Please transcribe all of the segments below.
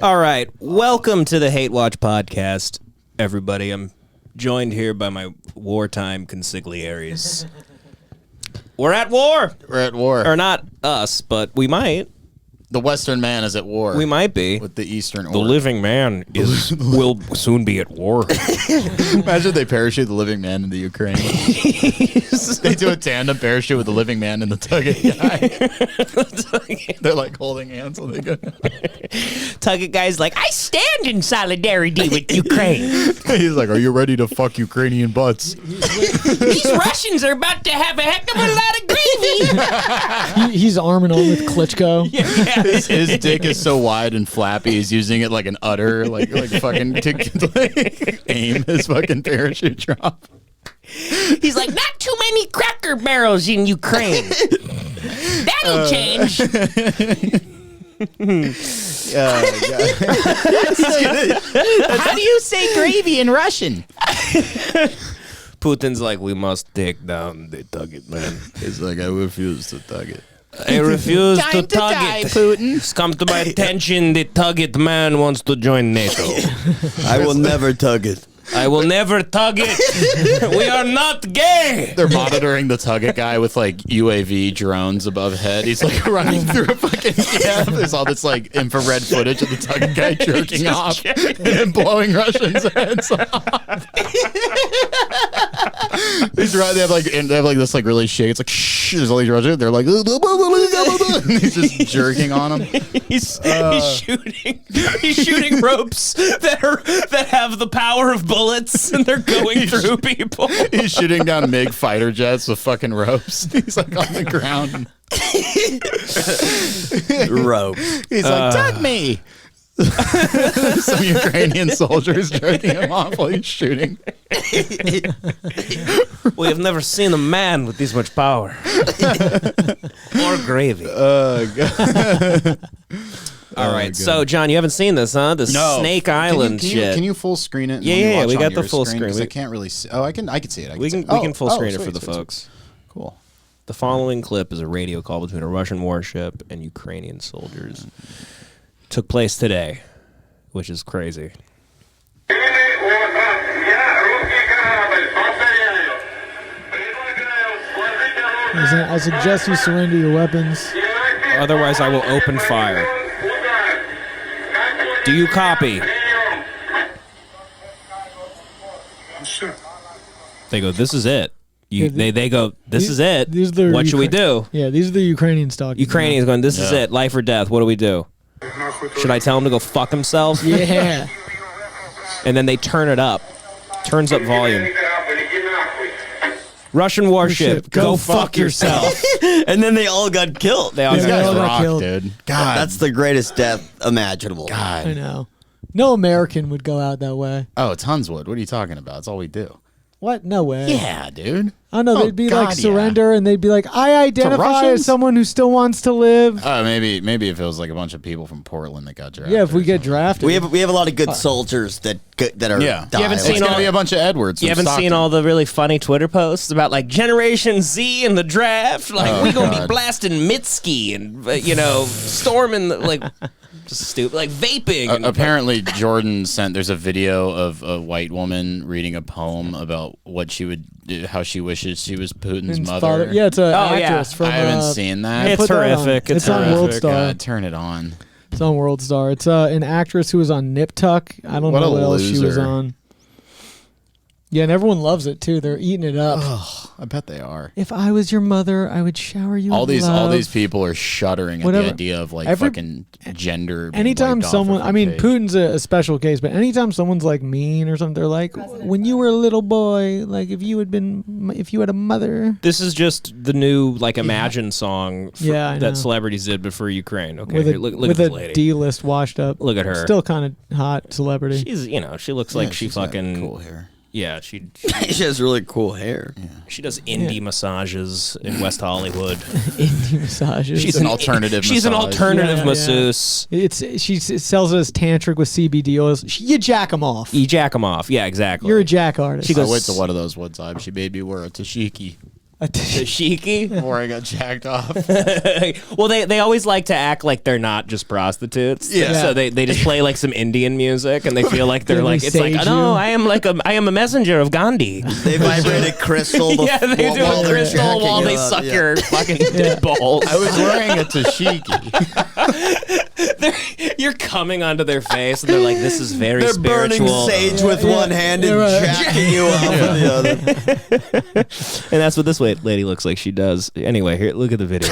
All right, welcome to the Hate Watch podcast, everybody. I'm joined here by my wartime consigliaries. We're at war. We're at war. Or not us, but we might. The Western man is at war. We might be. With the Eastern The living man will soon be at war. Imagine they parachute the living man into Ukraine. They do a tandem parachute with the living man and the Tugget guy. They're like holding hands when they go. Tugget guy's like, I stand in solidarity with Ukraine. He's like, are you ready to fuck Ukrainian butts? These Russians are about to have a heck of a lot of gravy. He's arm in arm with Klitschko. Yeah. His dick is so wide and flappy, he's using it like an udder, like fucking to like, aim his fucking parachute drop. He's like, not too many Cracker Barrels in Ukraine. That'll change. How do you say gravy in Russian? Putin's like, we must take down the Tugget man. He's like, I refuse to tug it. I refuse to Time to tug die, it. Putin. It's come to my attention, the Tugget man wants to join NATO. I will never tug it. I will never tug it. We are not gay. They're monitoring the Tugget guy with like UAV drones above head. He's like running through a fucking camp. There's all this like infrared footage of the Tugget guy jerking off and blowing Russians' heads off. They have like this like really shake. It's like shh. There's all these Russians. They're like and he's just jerking on them. He's shooting ropes that have the power of bullets, and they're going through people. He's shooting down MiG fighter jets with fucking ropes. He's like on the ground. Rope. He's like, tug me. Some Ukrainian soldiers jerking him off while he's shooting. We have never seen a man with this much power. More gravy. God. All right, so John, you haven't seen this, huh? The Snake Island shit. Can you full screen it? Yeah, we got the full screen. I can't really see. Oh, I can see it. We can full screen it for the sweet. folks. Cool. The following clip is a radio call between a Russian warship and Ukrainian soldiers. Took place today, which is crazy. I suggest you surrender your weapons. Otherwise, I will open fire. Do you copy? They go, this is it. They go, this is it. What should we do? Yeah, these are the Ukrainians talking. Ukrainians going, this is it. Life or death. What do we do? Should I tell him to go fuck himself? Yeah. And then they turn it up. Turns up volume. Russian warship, go fuck yourself. And then they all got killed. They all Yeah, got they all killed. got killed. Dude. God, that's the greatest death imaginable. God. I know. No American would go out that way. Oh, tons would. What are you talking about? It's all we do. What? No way. Yeah, dude. I know. They'd be like, surrender, and they'd be like, I identify Russians? as someone who still wants to live. Maybe if it was like a bunch of people from Portland that got drafted. Yeah, if we or get something. drafted. We have a lot of good soldiers that are Yeah. die. You haven't It's seen gonna all- be a bunch of Edwards. You haven't seen all the really funny Twitter posts about like Generation Z in the draft? Like, we're going to be blasting Mitski and, storming, just stupid, like vaping. and- Apparently, Jordan there's a video of a white woman reading a poem about what she would do, how she wishes she was Putin's His mother. father. Yeah, it's an Oh, yeah. actress from. I haven't seen that. It's put that on. horrific. It's on World horrific. Star. God, turn it on. It's on World Star. It's an actress who was on Nip Tuck. I don't What know a what else she was loser. on. Yeah, and everyone loves it too. They're eating it up. I bet they are. If I was your mother, I would shower you. All with these love. people are shuddering at Whatever. the idea of like Every- fucking gender. being Anytime wiped off someone, of I the mean, page. Putin's a special case, but anytime someone's like mean or something, they're like, when you were a little boy, like if you had a mother. This is just the new Imagine song Yeah, I know. that celebrities did before Ukraine. Okay, With here, a, look with at this a lady. D-list washed up. Look at her. Still kind of hot celebrity. She's, she looks like she she's got fucking cool hair. Yeah, she She has really cool hair. she does indie massages in West Hollywood. Indie massages. She's an alternative She's an massage. alternative Yeah, yeah. masseuse. She sells it as tantric with CBD oils. You jack them off. You jack them off. Yeah, exactly. You're a jack artist. She goes- I went to one of those one time. She made me wear a tashiki. Tashiki. Before I got jacked off. Well, they always like to act like they're not just prostitutes. Yeah. So they just play like some Indian music, and they feel like they're They like, it's like, sage no, you. I am a messenger of Gandhi. They vibrate a crystal. Yeah, they do while a they're crystal jacking while you they up, suck yeah. your fucking dick balls. I was wearing a tashiki. You're coming onto their face, and they're like, this is very They're spiritual. burning sage with one hand and right. jacking you up with the other. And that's what this lady looks like she does. Anyway, here, look at the video.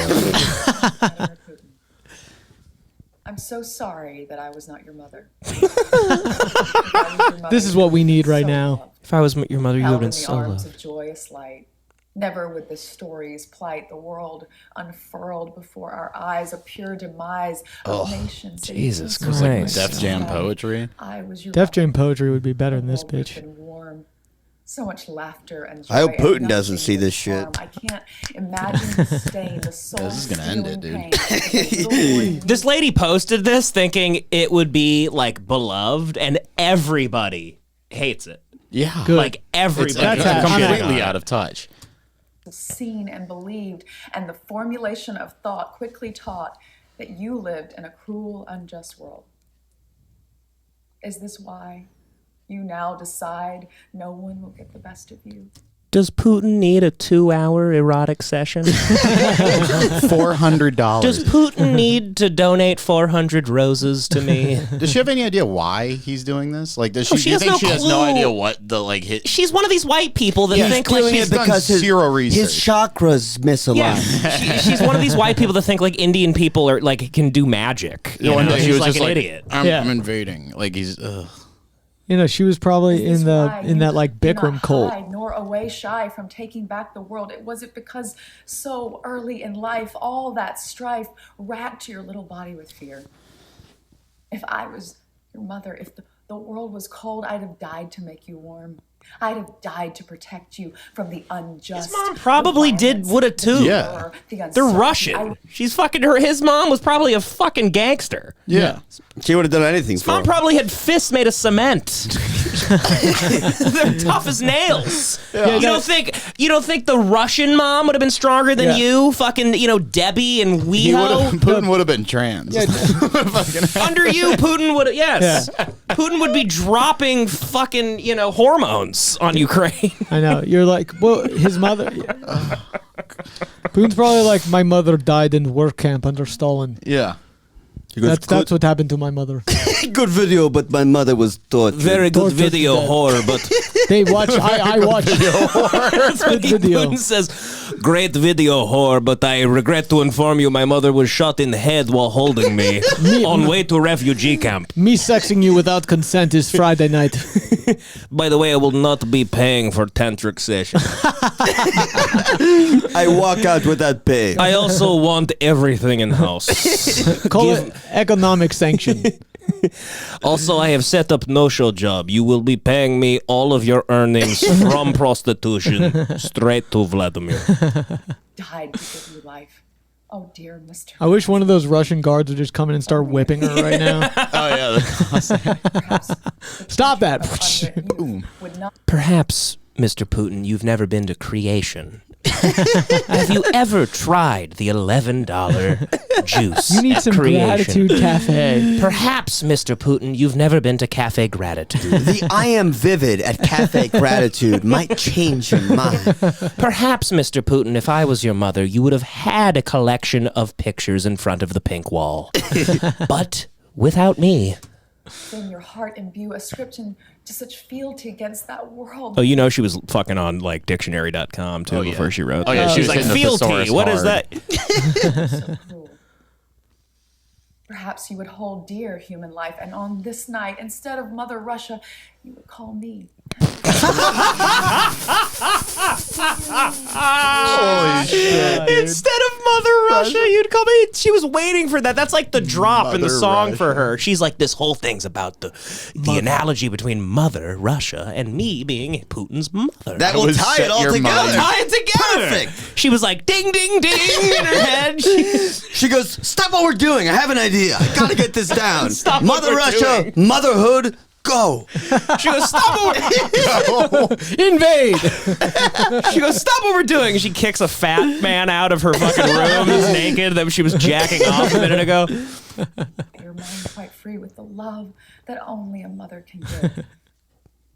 I'm so sorry that I was not your mother. This is what we need right now. If I was your mother, you would have Held been in the so arms loved. of joyous light. Never would the stories plight the world unfurled before our eyes, a pure demise of nations. Jesus Cities, Christ. Def Jam poetry. I was your Def mother. Jam poetry would be better The than this world would have bitch. been warm. So much laughter and joy. I hope and Putin nothing doesn't see but this shit. harm. I can't imagine the stain, the soul. This is gonna end it, dude. This lady posted this thinking it would be like beloved, and everybody hates it. Yeah. Good. Like everybody. That's is shitting completely on out it. of touch. Seen and believed, and the formulation of thought quickly taught that you lived in a cruel, unjust world. Is this why you now decide no one will get the best of you? Does Putin need a 2-hour erotic session? $400. Does Putin need to donate 400 roses to me? Does she have any idea why he's doing this? Like, does she? Oh, she do you has think no she has no clue. idea what the like hit? She's one of these white people that think like Doing she's it because his, zero research. his chakras misaligned. yeah. She's one of these white people that think like Indian people are like can do magic. You One know? day she She's was like just an like, idiot. I'm Yeah. invading. Like he's. Ugh. You know, she was probably Is in this the why in you that like do Bikram not cult. hide nor away shy from taking back the world? Was it because so early in life all that strife racked your little body with fear? If I was your mother, if the world was cold, I'd have died to make you warm. I'd have died to protect you from the unjust. His mom probably would have too. Yeah. They're Russian. She's fucking her. His mom was probably a fucking gangster. Yeah. She would have done anything His for mom him. probably had fists made of cement. They're tough as nails. You don't think the Russian mom would have been stronger than Yeah. you? Fucking, Debbie and Weho. Putin would have been trans. Under you, Putin would. Yes, Putin would be dropping fucking hormones on Ukraine. I know. You're like, well, his mother. Putin's probably like, my mother died in work camp under Stalin. Yeah. That's what happened to my mother. Good video, but my mother was tortured. Very good Tortured video, to death. whore, but They watch. I watched. Good video. Putin says, "Great video, whore, but I regret to inform you, my mother was shot in the head while holding me on way to refugee camp. Me sexing you without consent is Friday night. By the way, I will not be paying for tantric session. I walk out with that pay. I also want everything in house. Call it economic sanction. Also, I have set up no-show job. You will be paying me all of your earnings from prostitution straight to Vladimir." Died to give you life. Oh dear Mr. I wish one of those Russian guards would just come in and start whipping her right now. Oh yeah. Perhaps Stop that. Boom. Would not Perhaps, Mr. Putin, you've never been to Creation. Have you ever tried the $11 juice You need at some Creation? gratitude cafe. Perhaps, Mr. Putin, you've never been to Cafe Gratitude. The I am vivid at Cafe Gratitude might change your mind. Perhaps, Mr. Putin, if I was your mother, you would have had a collection of pictures in front of the pink wall. But without me. in your heart imbue a scripture to such fealty against that world. Oh, she was fucking on like dictionary.com too before she wrote. Oh yeah, that. she was like hitting the fealty. thesaurus What is hard. that? So cruel. Perhaps you would hold dear human life, and on this night, instead of Mother Russia, you would call me. Holy shit. Instead of Mother Russia, you'd call me. She was waiting for that. That's like the drop in the Mother song Russia. for her. She's like, this whole thing's about the analogy between Mother Russia and me being Putin's mother. That will would tie set it all your together. mind. tie it together. Perfect. She was like, ding, ding, ding in her head. She goes, stop what we're doing. I have an idea. I gotta get this down. Stop what Mother we're Russia, doing. motherhood, Go. She goes, stop Invade. She goes, stop what we're doing. And she kicks a fat man out of her fucking room who's naked that she was jacking off a minute ago. Your mind quite free with the love that only a mother can give.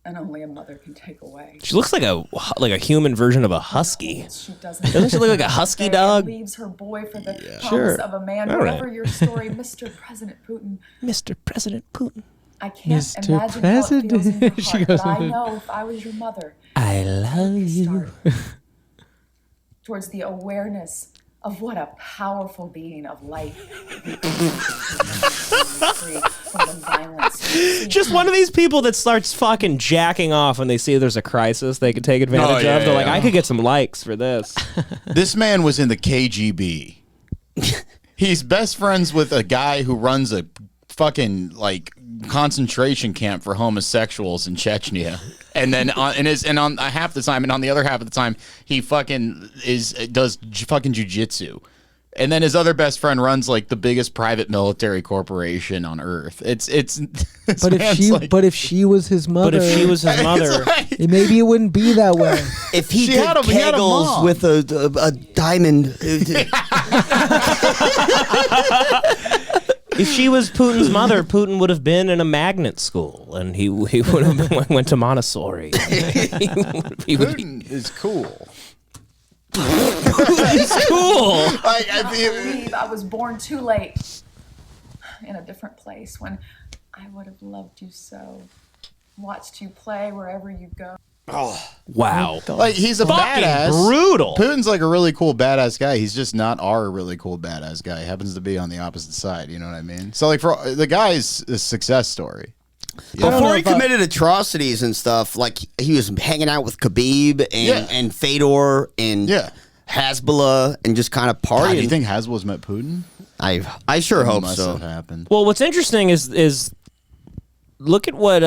And only a mother can take away. She looks like a human version of a husky. She doesn't she look like a husky dog? Leaves her boy for the promise Sure. of a man. All Whatever right. your story, Mr. President Putin. Mr. President Putin. I can't Mr. imagine how it feels in your President. She heart, goes, but I know if I was your mother, I love you. Towards the awareness of what a powerful being of light. Free from the violence. Just one of these people that starts fucking jacking off when they see there's a crisis they could take advantage yeah, of. They're yeah, like, yeah. I could get some likes for this. This man was in the KGB. He's best friends with a guy who runs a fucking like concentration camp for homosexuals in Chechnya, and then on half the time, and on the other half of the time, he fucking does fucking jujitsu. And then his other best friend runs like the biggest private military corporation on earth. It's But if she was his mother, maybe it wouldn't be that way. If he She did had he had a kegels mom. with a diamond, If she was Putin's mother, Putin would have been in a magnet school, and he would have went to Montessori. he would be Putin is cool. cool. I believe I was born too late in a different place when I would have loved you so, watched you play wherever you go. Wow. Like he's a Fucking badass. brutal. Putin's like a really cool badass guy. He's just not our really cool badass guy. He happens to be on the opposite side. You know what I mean? So like for the guy's a success story. before he committed atrocities and stuff, like he was hanging out with Khabib and Fedor and Hezbollah and just kind of partying. God, do you think Hasbro's met Putin? I sure hope Must so. have happened. Well, what's interesting is look at what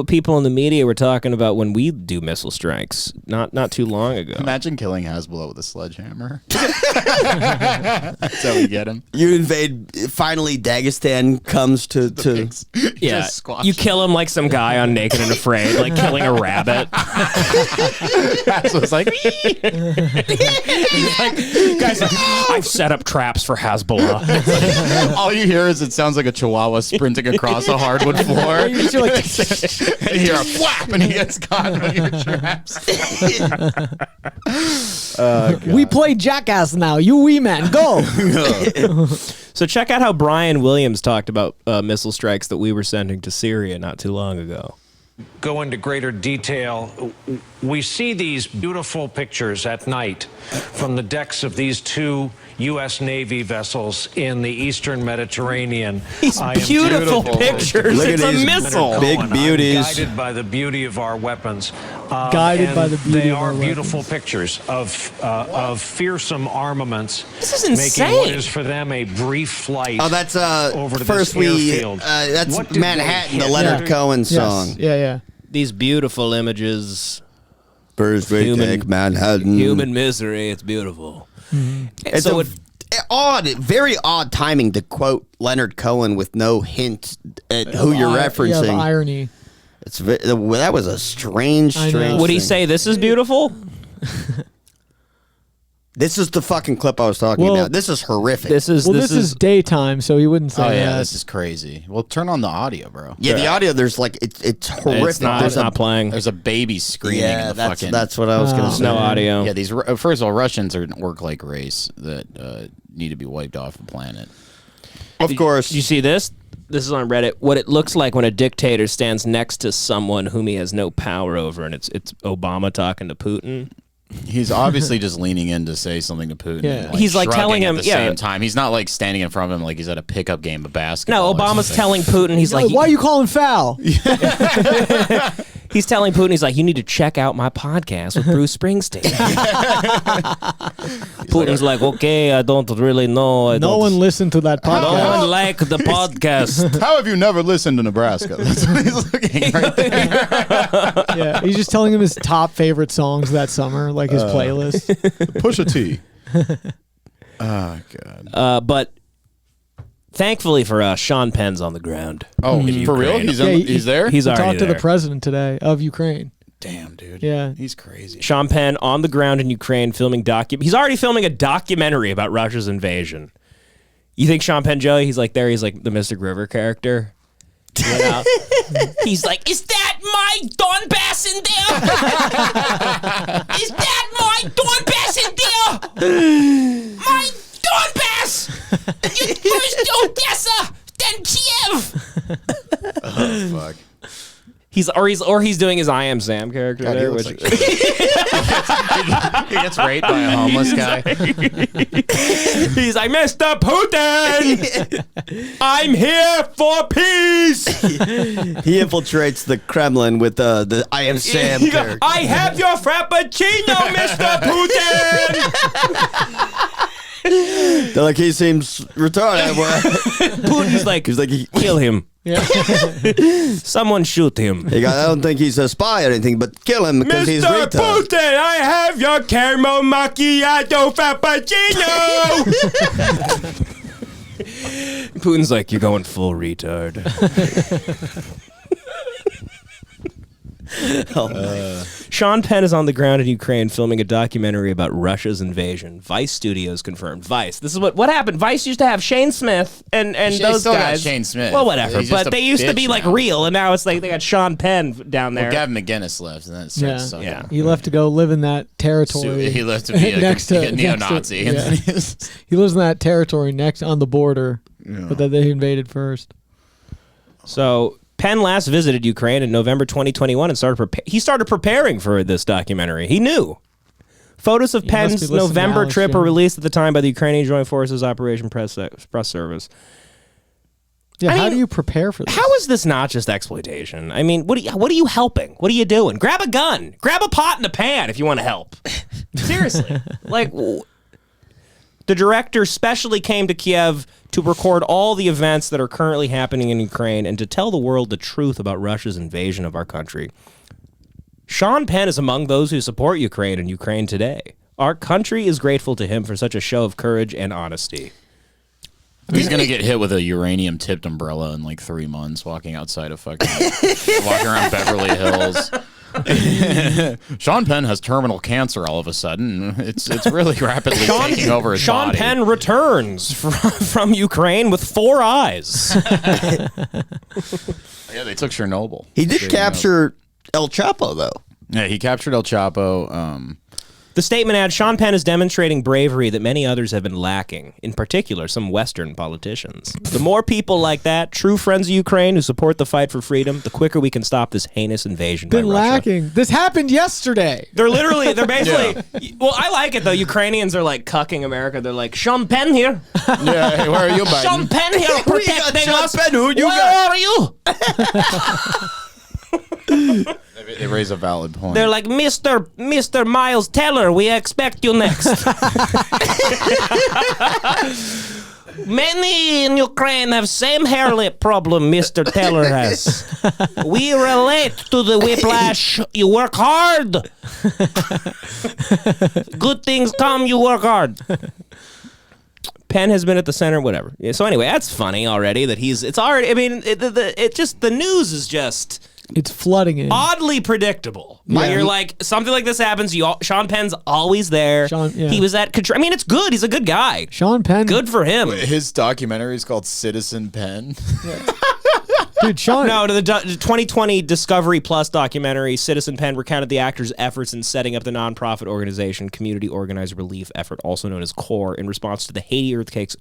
people in the media were talking about when we do missile strikes not too long ago. Imagine killing Hezbollah with a sledgehammer. That's how we get him. You invade. Finally, Dagestan comes to. Yeah, Just squash you him. kill him like some guy on Naked and Afraid, like killing a rabbit. So it's like, He's like, guys, I've set up traps for Hezbollah. all you hear is it sounds like a chihuahua sprinting across a hardwood floor. You're like, And you hear a flap and he gets caught in your traps. we play Jackass now. You wee man, go. So check out how Brian Williams talked about missile strikes that we were sending to Syria not too long ago. Go into greater detail. We see these beautiful pictures at night from the decks of these two U.S. Navy vessels in the eastern Mediterranean. These beautiful pictures. Look It's at a these missile. big beauties. Guided by the beauty of our weapons. Guided by the beauty They of are our beautiful pictures of fearsome armaments. This is insane. Making what is for them a brief flight. Oh, that's over to first this we. airfield. That's What did Manhattan, they the Leonard hit? Cohen Yes. song. Yeah. These beautiful images. First we Human- take Manhattan. Human misery. It's beautiful. It's So very odd timing to quote Leonard Cohen with no hint at who you're Yeah, the referencing. irony. That was a strange, I know. strange. would he thing. say this is beautiful? This is the fucking clip I was talking Well, about. This is horrific. This is This is daytime, so he wouldn't say Oh yeah, that. this is crazy. Well, turn on the audio, bro. yeah, the audio. There's like it's horrific. it's not, There's it's not playing. There's a baby screaming in yeah, the that's fucking. that's what I was gonna Oh. say. No audio. Yeah, these first of all, Russians are an orc-like race that need to be wiped off the planet. Of course. Did you see this? This is on Reddit. What it looks like when a dictator stands next to someone whom he has no power over, and it's Obama talking to Putin. He's obviously just leaning in to say something to Putin. Yeah. and, He's, like, shrugging telling him- at the yeah. same time. He's not like standing in front of him like he's at a pickup game of basketball. No, or Obama's something. telling Putin. He's like, Why are you calling foul? he's telling Putin. He's like, you need to check out my podcast with Bruce Springsteen. Putin's like, okay, I don't really know. No one listened to that No podcast. one like the podcast. How have you never listened to Nebraska? That's what he's looking right there. Yeah, he's just telling him his top favorite songs that summer, like his playlist. Push a T. Oh god. But Thankfully for us, Sean Penn's on the ground. Oh, for real? He's there? He's already talked to there. the president today of Ukraine. Damn, dude. Yeah. He's crazy. Sean Penn on the ground in Ukraine filming He's already filming a documentary about Russia's invasion. You think Sean Penn, Joey, he's like the Mystic River character? You know? He's like, is that my Donbass in there? Is that my Donbass in there? My Donbass! First Odessa, then Kiev! Oh, fuck. He's doing his I Am Sam character God, there, he which he gets raped by a homeless guy. He's like, Mr. Putin, I'm here for peace. He infiltrates the Kremlin with the I Am Sam character. I have your frappuccino, Mr. Putin. They're like, he seems retarded. Putin's like, kill him. Yeah. Someone shoot him. I don't think he's a spy or anything, but kill him because he's Mr. retarded. Putin, I have your caramel macchiato frappuccino. Putin's like, you're going full retard. Sean Penn is on the ground in Ukraine filming a documentary about Russia's invasion. Vice Studios confirmed. Vice. This is what happened. Vice used to have Shane Smith and those still got guys. Shane Smith. Well, whatever. He's just But a they used to bitch be like now. real, and now it's like they got Sean Penn down there. Well, Gavin McGinnis left, and that started sucking. Yeah. He left to go live in that territory. He left to be a neo-Nazi. Next to, yeah. He lives in that territory next on the border, but that they invaded first. So Penn last visited Ukraine in November 2021 and he started preparing for this documentary. He knew. Photos of You must be Penn's listening to November Alex trip were Jones. released at the time by the Ukrainian Joint Forces Operation Press Service. Yeah, I how mean, do you prepare for this? How is this not just exploitation? I mean, what are you helping? What are you doing? Grab a gun. Grab a pot and a pan if you want to help. Seriously. The director specially came to Kiev to record all the events that are currently happening in Ukraine and to tell the world the truth about Russia's invasion of our country. Sean Penn is among those who support Ukraine and Ukraine today. Our country is grateful to him for such a show of courage and honesty. He's gonna get hit with a uranium-tipped umbrella in like 3 months, walking outside of walking around Beverly Hills. Sean Penn has terminal cancer all of a sudden. It's really rapidly taking over his Sean body. Penn returns from Ukraine with 4 eyes. Yeah, they took Chernobyl. He did capture El Chapo, though. Yeah, he captured El Chapo. The statement adds, Sean Penn is demonstrating bravery that many others have been lacking, in particular some Western politicians. The more people like that, true friends of Ukraine who support the fight for freedom, the quicker we can stop this heinous invasion by Been Russia. lacking. This happened yesterday. They're basically, well, I like it though. Ukrainians are like cucking America. They're like, Sean Penn here. Yeah, hey, where are you, Biden? Sean Penn here protecting Sean us. Penn, who you Where got? are you? They raise a valid point. They're like, Mr. Miles Teller, we expect you next. Many in Ukraine have same hair lip problem Mr. Teller has. We relate to the whiplash. You work hard. Good things come, you work hard. Penn has been at the center, whatever. Yeah, so anyway, that's funny already that it's already, I mean, the news is just... It's flooding in. oddly predictable. You're like, something like this happens. Sean Penn's always there. He was at control. I mean, it's good. He's a good guy. Sean Penn. Good for him. His documentary is called Citizen Penn. Dude, Sean. No, the 2020 Discovery Plus documentary, Citizen Penn, recounted the actor's efforts in setting up the nonprofit organization Community Organized Relief Effort, also known as CORE, in response to the Haiti earthquakes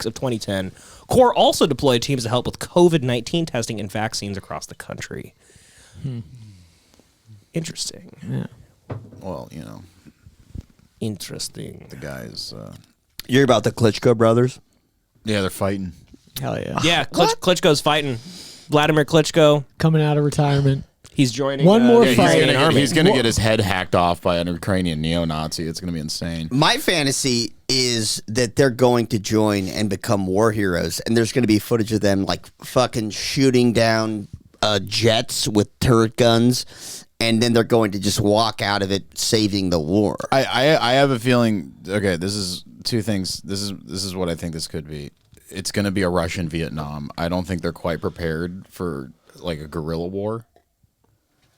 of 2010. CORE also deployed teams to help with COVID-19 testing and vaccines across the country. Interesting. Yeah. Well, you know. Interesting. The guys. You hear about the Klitschko brothers? Yeah, they're fighting. Hell yeah. Yeah, Klitschko's fighting. Vladimir Klitschko. Coming out of retirement. He's joining one more Yeah, fight. he's gonna get his head hacked off by an Ukrainian neo-Nazi. It's gonna be insane. My fantasy is that they're going to join and become war heroes, and there's going to be footage of them like fucking shooting down jets with turret guns, and then they're going to just walk out of it saving the war. I have a feeling. Okay, this is two things. This is what I think this could be. it's going to be a Russian Vietnam. I don't think they're quite prepared for like a guerrilla war.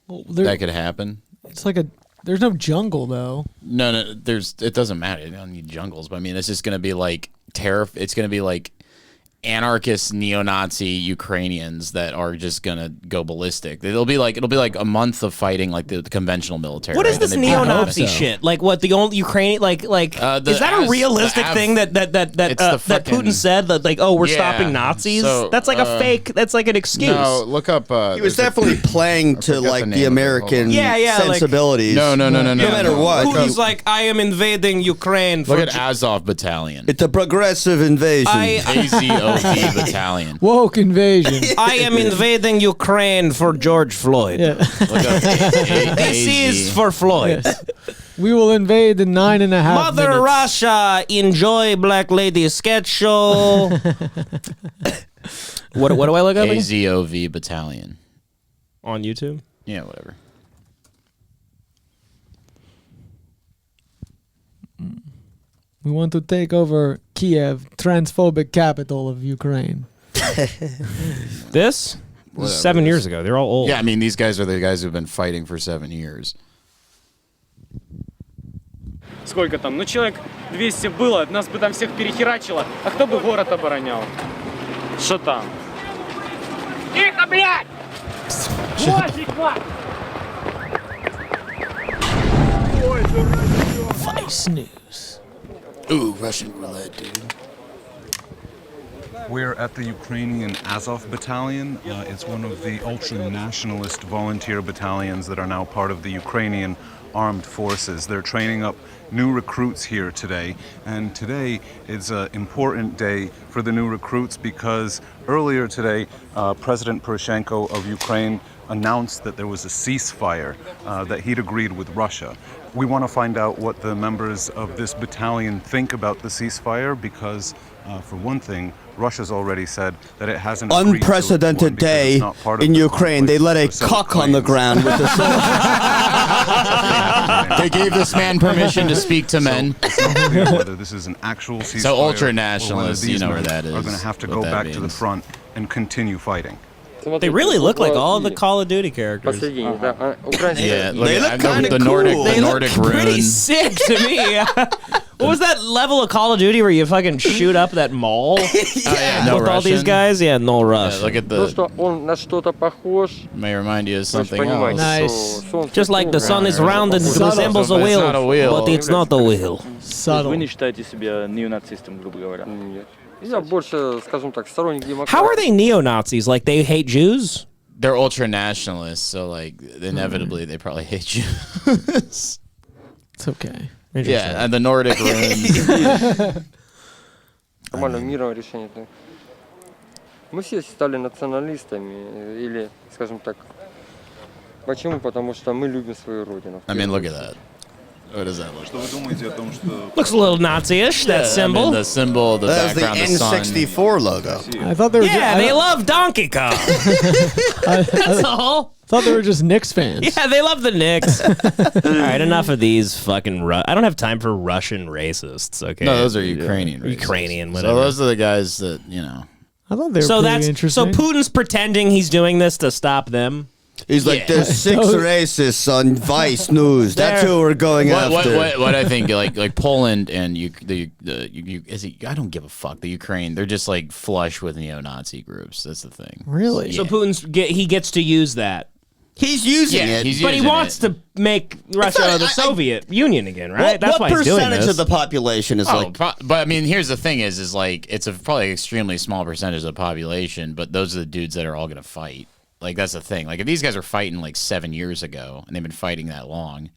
Well, That could happen. It's like there's no jungle though. No, it doesn't matter. You don't need jungles, but I mean, it's just going to be like it's going to be like anarchist neo-Nazi Ukrainians that are just gonna go ballistic. It'll be like a month of fighting like the conventional military. What is this neo-Nazi shit? Like what the old Ukrainian is that a realistic thing that Putin said that like we're stopping Nazis? So, that's like a fake. That's like an excuse. No, look up. He was definitely playing to like the American sensibilities. No. No matter what. Putin's like, I am invading Ukraine. Look at Azov battalion. It's a progressive invasion. AZOV battalion. Woke invasion. I am invading Ukraine for George Floyd. Yeah. Look up This is for Floyd. Yes. We will invade in 9.5 Mother minutes. Russia, enjoy Black Lady sketch show. What do I look up? AZOV battalion. On YouTube? Yeah, whatever. We want to take over Kiev, transphobic capital of Ukraine. This was 7 years ago. They're all old. Yeah, I mean, these guys are the guys who've been fighting for 7 years. Сколько там? Ну, человек 200 было, нас бы там всех перехерачило. А кто бы город оборонял? Что там? Тихо, блядь! Vice News. Ooh, Russian roulette, dude. We're at the Ukrainian Azov battalion. It's one of the ultra-nationalist volunteer battalions that are now part of the Ukrainian armed forces. They're training up new recruits here today, and today is an important day for the new recruits because earlier today, President Poroshenko of Ukraine announced that there was a ceasefire, that he'd agreed with Russia. We want to find out what the members of this battalion think about the ceasefire because, for one thing, Russia's already said that it hasn't agreed to it, unprecedented day in Ukraine. They let a cock on the ground with the sword. They gave this man permission to speak to men. It's not clear whether this is an actual ceasefire. So ultra-nationalists, you know where that is. Are going to have to what go that back to the means. front and continue fighting. They really look like all of the Call of Duty characters. Yeah, They look kinda the Nordic, cool. the They Nordic look pretty rune. sick to me. What was that level of Call of Duty where you fucking shoot up that mall No with all these Russian. guys? Yeah, no rush. Yeah, look at the. May remind you of something else. Nice. Just like the sun is round and Subtle. resembles a But it's wheel, not a wheel. but it's not a wheel. Subtle. считаете себя неонацистом, грубо говоря? Я больше, скажем так, сторонник демократии. How are they neo-Nazis? Like they hate Jews? They're ultra nationalists, so like inevitably they probably hate Jews. It's okay. Yeah, and the Nordic rune. Нормально, мирное решение. Мы все стали националистами, или, скажем так, почему? Потому что мы любим свою родину. I mean, look at that. What does that look Что вы думаете о том, что Looks a little Nazi-ish, that symbol. I mean, the symbol, the That was the background, the sun. N64 logo. I thought they were. Yeah, they love Donkey Kong. That's all. thought they were just Knicks fans. Yeah, they love the Knicks. All right, enough of these fucking. I don't have time for Russian racists. Okay, No, those are Ukrainian. racists. Ukrainian. So Whatever. those are the guys that I thought they were so pretty that's interesting. so Putin's pretending he's doing this to stop them. He's like, there's 6 racists on Vice News. That's who we're going after. What I think, like Poland and I don't give a fuck. The Ukraine, they're just like flush with neo-Nazi groups. That's the thing. Really? So Putin's he gets to use that. He's using it. But he wants to make Russia the Soviet Union again, right? That's why he's doing this. What percentage of the population is like... But I mean, here's the thing is like, it's probably an extremely small percentage of the population, but those are the dudes that are all going to fight. Like, that's the thing. Like, if these guys are fighting like 7 years ago, and they've been fighting that long,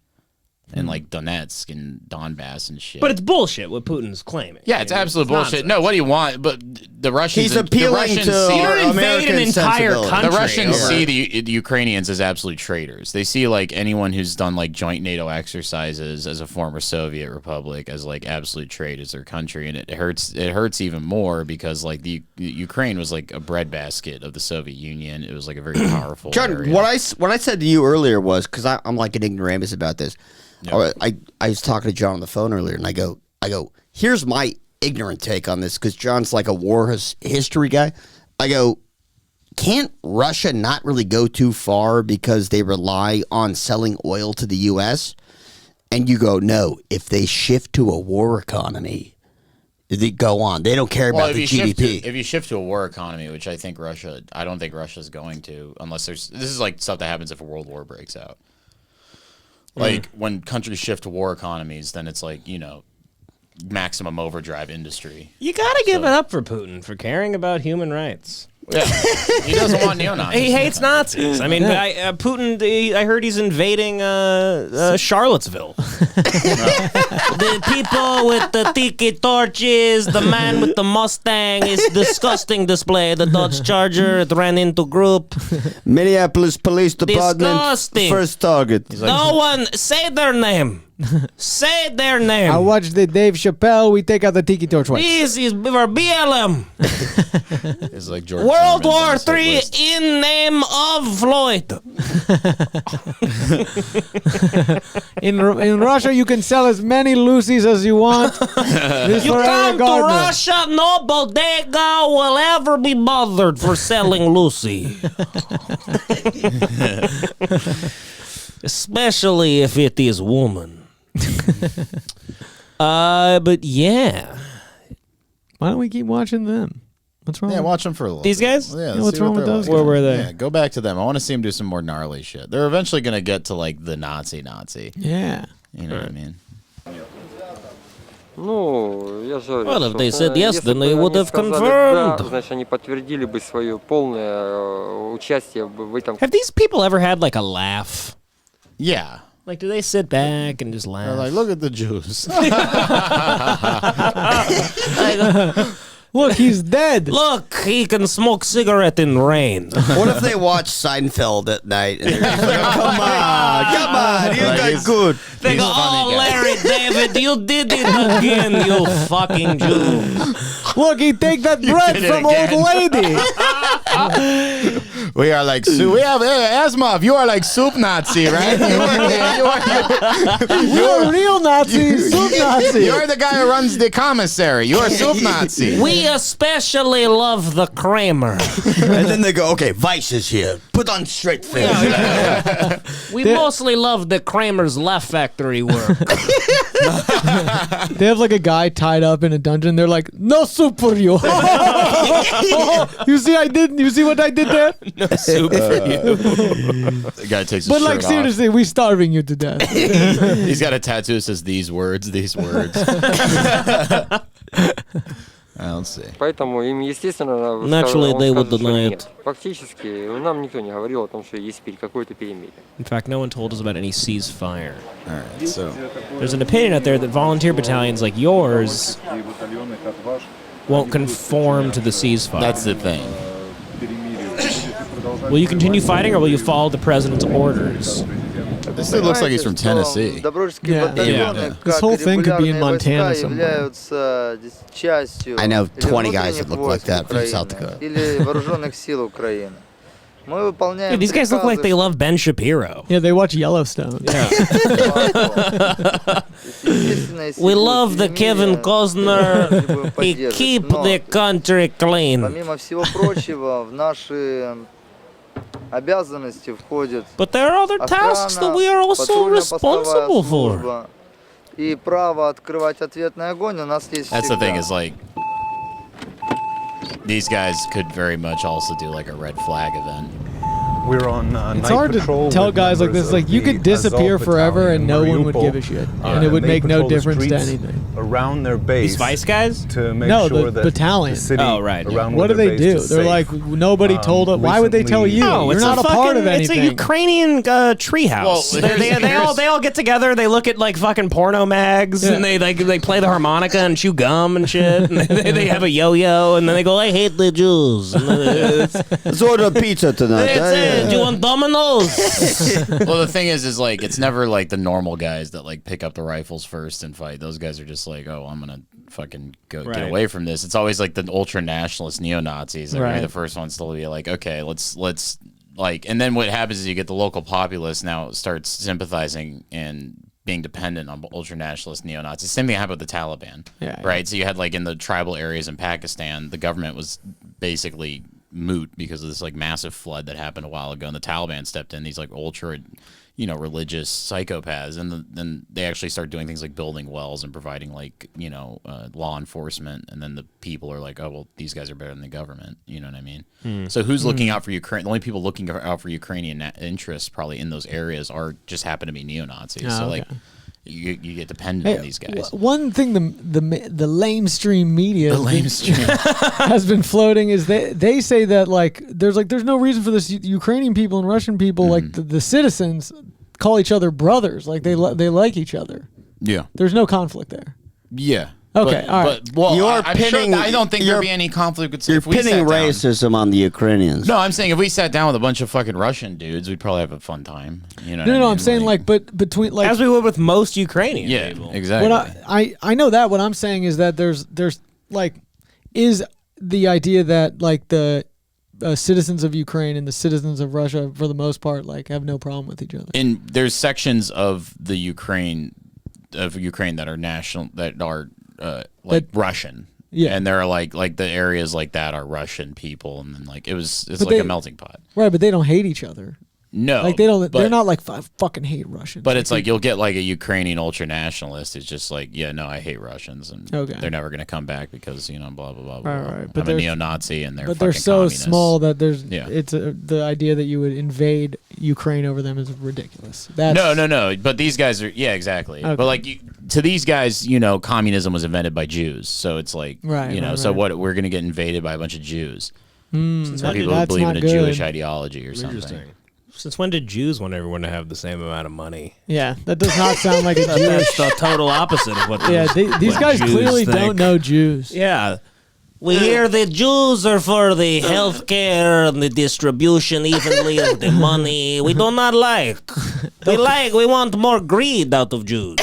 in like Donetsk and Donbass and shit. But it's bullshit what Putin's claiming. Yeah, it's absolute bullshit. No, what do you want? But the Russians... He's appealing to our American sensibility. The Russians see the Ukrainians as absolute traitors. They see like anyone who's done like joint NATO exercises as a former Soviet republic as like absolute traitors to their country, and it hurts even more because like the Ukraine was like a breadbasket of the Soviet Union. It was like a very powerful John, area. what I said to you earlier was, because I'm like an ignoramus about this. Yep. I was talking to John on the phone earlier, and I go, here's my ignorant take on this because John's like a war history guy. I go, can't Russia not really go too far because they rely on selling oil to the U.S.? And you go, no, if they shift to a war economy, they go on. They don't care about the GDP. If you shift to a war economy, which I don't think Russia's going to, unless this is like stuff that happens if a world war breaks out. Like when countries shift to war economies, then it's like, maximum overdrive industry. You gotta give it up for Putin for caring about human rights. Yeah. He doesn't want neo-Nazis. He hates Nazis. I mean, Putin, I heard he's invading Charlottesville. The people with the tiki torches, the man with the Mustang, is disgusting display. The Dodge Charger, it ran into group. Minneapolis Police Department, Disgusting. First target. No one, say their name. Say their name. I watched the Dave Chappelle. We take out the tiki torch once. This is for BLM. It's like George World War Zimmerman's on the III list. in name of Floyd. In Russia, you can sell as many Lucy's as you want. This You for come Eric to Gardner. Russia, no bodega will ever be bothered for selling Lucy. Especially if it is woman. But yeah. Why don't we keep watching them? What's wrong? Yeah, with watch them for a little These bit. guys? Yeah, Yeah, what's see wrong what with they're those like. Where were they? Yeah, go back to them. I want to see them do some more gnarly shit. They're eventually going to get to like the Nazi. Yeah. You know what I mean? Ну, я же говорю, Well, if что, they said yes, если then бы they would они have сказали confirmed. да, значит, они подтвердили бы свое полное участие в этом. Have these people ever had like a laugh? Yeah. Like, do they sit back and just They're laugh? like, look at the Jews. Look, he's dead. Look, he can smoke cigarette in rain. What if they watch Seinfeld at night and they're just like, oh, come on, you Like, guys he's- good. They go, funny oh, guy." Larry David, you did it again, you fucking Jew. Look, he take that bread did it from again. old lady. We are like soup. We have Azov. You are like soup Nazi, right? You're a real Nazi, soup Nazi. You're the guy who runs the commissary. You're a soup Nazi. We especially love the Kramer. And then they go, okay, Vice is here. Put on straight face. We mostly love the Kramer's Laugh Factory work. They have like a guy tied up in a dungeon. They're like, no soup for you. You see, you see what I did there? No soup for you. The guy takes his But shirt like seriously, we starving you to death. off. He's got a tattoo that says these words. I don't see. Поэтому им, естественно, Naturally, он they скажет, would что deny нет. Фактически, нам никто не говорил о том, что есть какое-то перемирие. In fact, no one told us about any ceasefire. All right, so There's an opinion out there that volunteer battalions like yours won't conform to the ceasefire. that's the thing. Will you continue fighting or will you follow the president's orders? This dude looks like he's from Tennessee. Yeah. Yeah. This whole thing could be in Montana somewhere. I know 20 guys that look like that from South Dakota. Dude, these guys look like they love Ben Shapiro. Yeah, they watch Yellowstone. We love the Kevin Costner. He keep the country clean. Помимо всего прочего, в наши обязанности входит But there are other tasks that we are also responsible for. и право открывать ответный огонь у нас есть That's the thing всегда. is like these guys could very much also do like a red flag event. We're on It's hard to tell guys like this, like you could disappear forever and no one would give a shit, and it would make no difference to anything. Around their base. These Vice guys? To make No, sure the that battalion. The city Oh, right, yeah. around What do where they they're do? based is They're safe. like, nobody told us. Why would they tell you? No, You're it's not a fucking, part of it's anything. a Ukrainian treehouse. Well, they all get together. They look at like fucking porno mags, Yeah. and they play the harmonica and chew gum and shit. And they have a yo-yo, and then they go, "I hate the Jews." And then Let's order pizza tonight. it's it. Do you want Domino's? Well, the thing is like it's never like the normal guys that like pick up the rifles first and fight. Those guys are just like, oh, I'm gonna fucking get Right. away from this. It's always like the ultra nationalist neo Nazis that Right. are the first ones to be like, okay, let's like. And then what happens is you get the local populace now starts sympathizing and being dependent on ultra-nationalist neo-Nazis. Same thing happened with the Taliban, Yeah, right? So you had like in the tribal areas in Pakistan, the government was basically moot because of this like massive flood that happened a while ago, and the Taliban stepped in. These like ultra, religious psychopaths, and then they actually start doing things like building wells and providing like law enforcement, and then the people are like, oh well, these guys are better than the government. You know what I mean? So who's looking out for Ukraine? The only people looking out for Ukrainian interests probably in those areas are just happen to be neo-Nazis. So like you get dependent on these guys. One thing the lamestream media has been floating is they say that like there's no reason for this Ukrainian people and Russian people like the citizens call each other brothers, like they like each other. Yeah, there's no conflict there. Yeah. Okay, all right. But, well, I don't think there'd be any conflict. You're pinning racism on the Ukrainians. No, I'm saying if we sat down with a bunch of fucking Russian dudes, we'd probably have a fun time. You know? No, I'm saying like, but between like as we would with most Ukrainian people. Exactly. What I know that what I'm saying is that there's like is the idea that like the citizens of Ukraine and the citizens of Russia for the most part like have no problem with each other. And there's sections of the Ukraine that are national that are Russian, and there are like the areas like that are Russian people, and then like it's like a melting pot, right? But they don't hate each other. No, like they don't. They're not like I fucking hate Russians. But it's like you'll get like a Ukrainian ultra nationalist. It's just like, yeah, no, I hate Russians, and they're never gonna come back because blah blah blah blah. Right. But I'm a neo-Nazi, and they're so communists. small that it's the idea that you would invade Ukraine over them is ridiculous. No. But these guys are exactly. Okay. But like to these guys, communism was invented by Jews, so it's like so what we're gonna get invaded by a bunch of Jews. Since people who believe in a Jewish ideology or something. Interesting. Since when did Jews want everyone to have the same amount of money? Yeah, that does not sound like a Jewish. That's the total opposite of what. These guys Jews clearly think. don't know Jews. Yeah, we hear the Jews are for the health care and the distribution evenly of the money. We do not like. We want more greed out of Jews.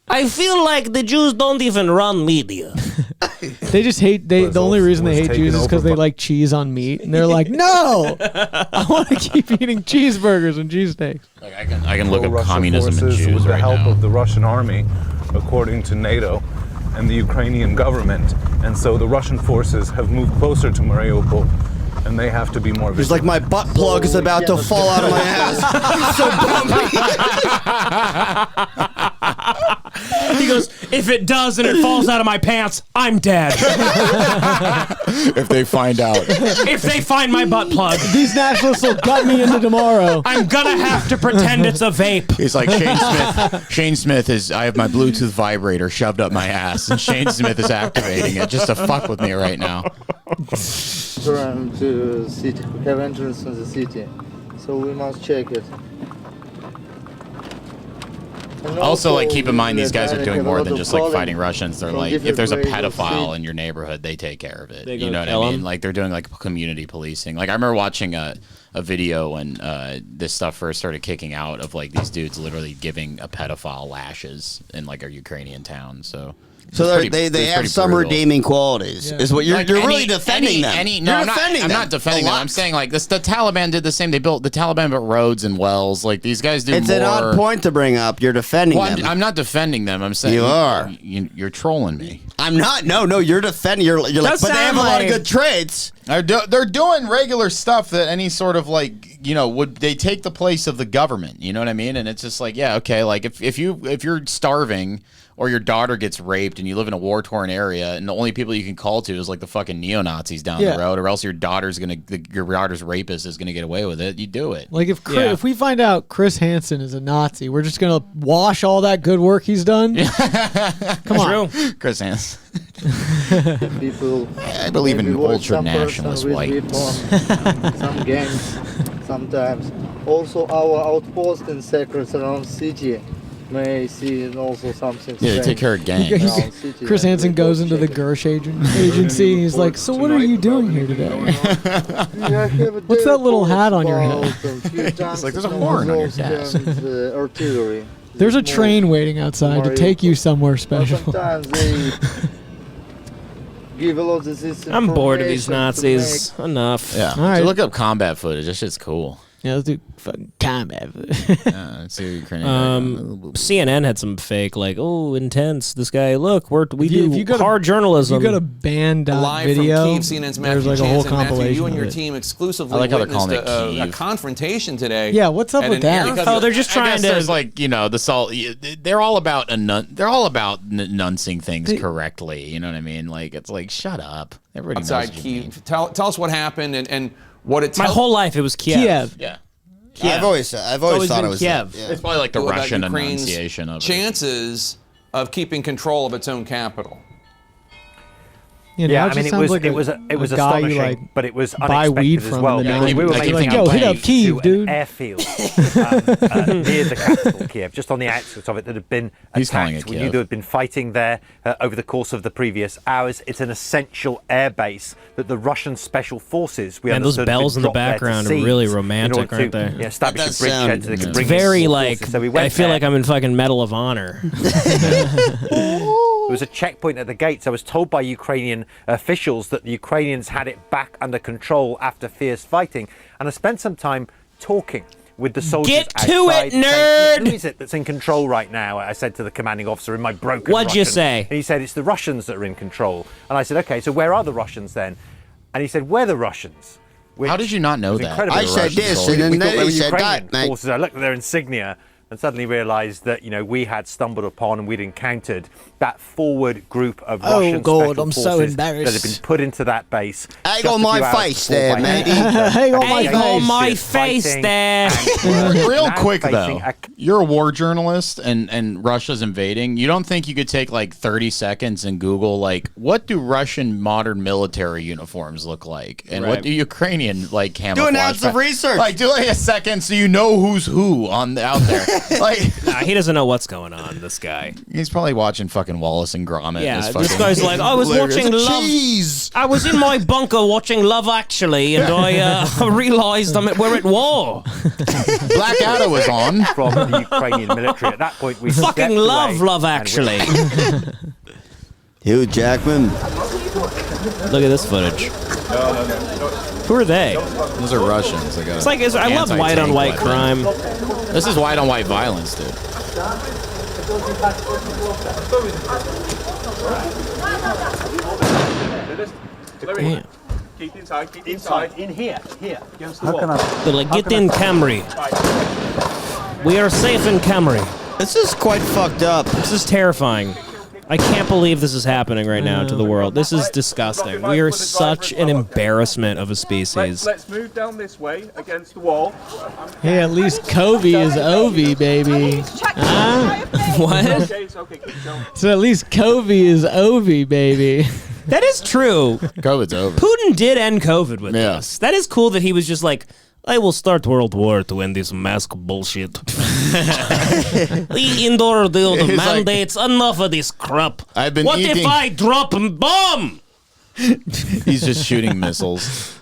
I feel like the Jews don't even run media. They just hate. The only reason they hate Jews is because they like cheese on meat, and they're like, "No, I want to keep eating cheeseburgers and cheesesteaks." Like I can look up Russian communism and forces Jews with the right help now. of the Russian army, according to NATO and the Ukrainian government, and so the Russian forces have moved closer to Mariupol, and they have to be more. He's like, my butt plug is about to fall out of my ass. So bumpy. He goes, if it does and it falls out of my pants, I'm dead. If they find out. If they find my butt plug. These nationalists will gut me into tomorrow. I'm gonna have to pretend it's a vape. He's like, Shane Smith is, I have my Bluetooth vibrator shoved up my ass, and Shane Smith is activating it just to fuck with me right now. Turn to the city. We have entrance in the city, so we must check it. And Also, like, keep in mind these guys are doing more than just like calling fighting Russians. They're from like, if different there's a ways of pedophile seeing. in your neighborhood, they take care of it. They You go know what kill I mean? him? Like, they're doing like community policing. Like, I remember watching a video when this stuff first started kicking out of like these dudes literally giving a pedophile lashes in like a Ukrainian town. So they have some redeeming qualities. Is what you're really defending them. I'm not defending them. I'm saying like this. The Taliban did the same. The Taliban built roads and wells. Like these guys do. It's more. an odd point to bring up. You're defending them. I'm not defending them. I'm saying you are. You're trolling me. I'm not. No. You're defending. You're like, but they have a lot of good traits. They're doing regular stuff that any sort of like would they take the place of the government? You know what I mean? And it's just like like if you're starving or your daughter gets raped and you live in a war-torn area and the only people you can call to is like the fucking neo-Nazis down the road, or else your daughter's rapist is gonna get away with it, you do it. Like if we find out Chris Hansen is a Nazi, we're just gonna wash all that good work he's done. Come on, Chris Hansen. People. I believe in ultra-nationalist whites. Some gangs, sometimes. Also, our outpost in secrets around city may see also something. Yeah, they take care of gangs. Chris Hansen goes into the Gersh agency. He's like, "So what are you doing here today? What's that little hat on your head?" It's like, there's a horn on your desk. Artillery. There's a train waiting outside to take you somewhere special. Sometimes they give a lot of this. I'm bored of these Nazis. Enough. Yeah. All right. So look up combat footage. That shit's cool. Yeah, let's do fucking combat. CNN had some fake, like, oh, intense. This guy, look, we do hard journalism. You go to band Live video. from Kyiv, CNN's there's Matthew like a whole Jansen. Matthew, compilation. you and your of it. team exclusively I like how they're witnessed calling it a Kyiv. confrontation today. Yeah, what's up at with an that? air- Oh, they're just trying to. There's like, you know, the salt. They're all about enuncing things correctly. You know what I mean? Like, it's like, shut up. Everybody knows outside what you mean. Kyiv. Tell us what happened and what it. My whole life it was Kiev. Yeah. I've always thought it was Kiev. Yeah. It's probably like the about Russian Ukraine's enunciation of it. chances of keeping control of its own capital. You know, Yeah, it I mean, just sounds like it was guy you, astonishing, like, but it was buy unexpected weed as from well. in the Because we were night. making Like, our yo, hit way up Kyiv, to dude. an airfield near the capital, Kiev, just on the outskirts of it, that had been He's calling attacked. it We Kiev. knew there had been fighting there over the course of the previous hours. It's an essential air base that the Russian special forces. Man, those understood, had bells been in the dropped there to background are seize really in romantic, order aren't to, they? you know, establish That a bridgehead so they sound- could It's bring very in more like, forces. So we went I feel there. like I'm in fucking Medal of Honor. There was a checkpoint at the gates. I was told by Ukrainian officials that the Ukrainians had it back under control after fierce fighting. And I spent some time talking with the soldiers Get to outside, it, saying, nerd! Who is it that's in control right now? I said to the commanding officer in my broken What'd you Russian. say? And he said, it's the Russians that are in control. And I said, okay, so where are the Russians then? And he said, we're the Russians. How did you not know was that? incredibly I said Russian this, soldier. and we then thought they were he said Ukrainian that, mate. forces. I looked at their insignia and suddenly realised that, you know, we had stumbled upon and we'd encountered that forward group of Russian God, special I'm so forces embarrassed. that had been put into that base. Egg just on a my few hours face before there, by matey. Egg on my Egg on face. my face there. Real Now quick facing though, a- you're a war journalist and Russia's invading. You don't think you could take like 30 seconds and Google like what do Russian modern military uniforms look like, and Right. what do Ukrainian like camouflage? Do an ounce of research. Like do like a second so you know who's who on out there. Like Nah, he doesn't know what's going on, this guy. he's probably watching fucking Wallace and Gromit. Yeah, and this guy's like, I was watching Love. Cheese. I was in my bunker watching Love Actually, and I realised we're at war. Blackadder was on. from the Ukrainian military. At that point, we Fucking stepped love away Love and Actually. Hugh Jackman. Look at this footage. Who are they? Those are Russians. They got It's like I love white on white crime. This is white on white violence, dude. Damn. Keep inside. In here. Against the wall. They're like, get in Camry. We are safe in Camry. This is quite fucked up. This is terrifying. I can't believe this is happening right now to the world. This is disgusting. We are such an embarrassment of a species. Let's move down this way against the wall. Hey, at least Kobe is Ovi, baby. What? Okay, it's okay. Keep going. So at least Kobe is Ovi, baby. That is true. COVID's over. Putin did end COVID with Yeah. this. That is cool that he was just like, I will start World War to end this mask bullshit. The indoor He's mandates, enough of this crap. I've been what eating- if I drop a bomb? He's just shooting missiles.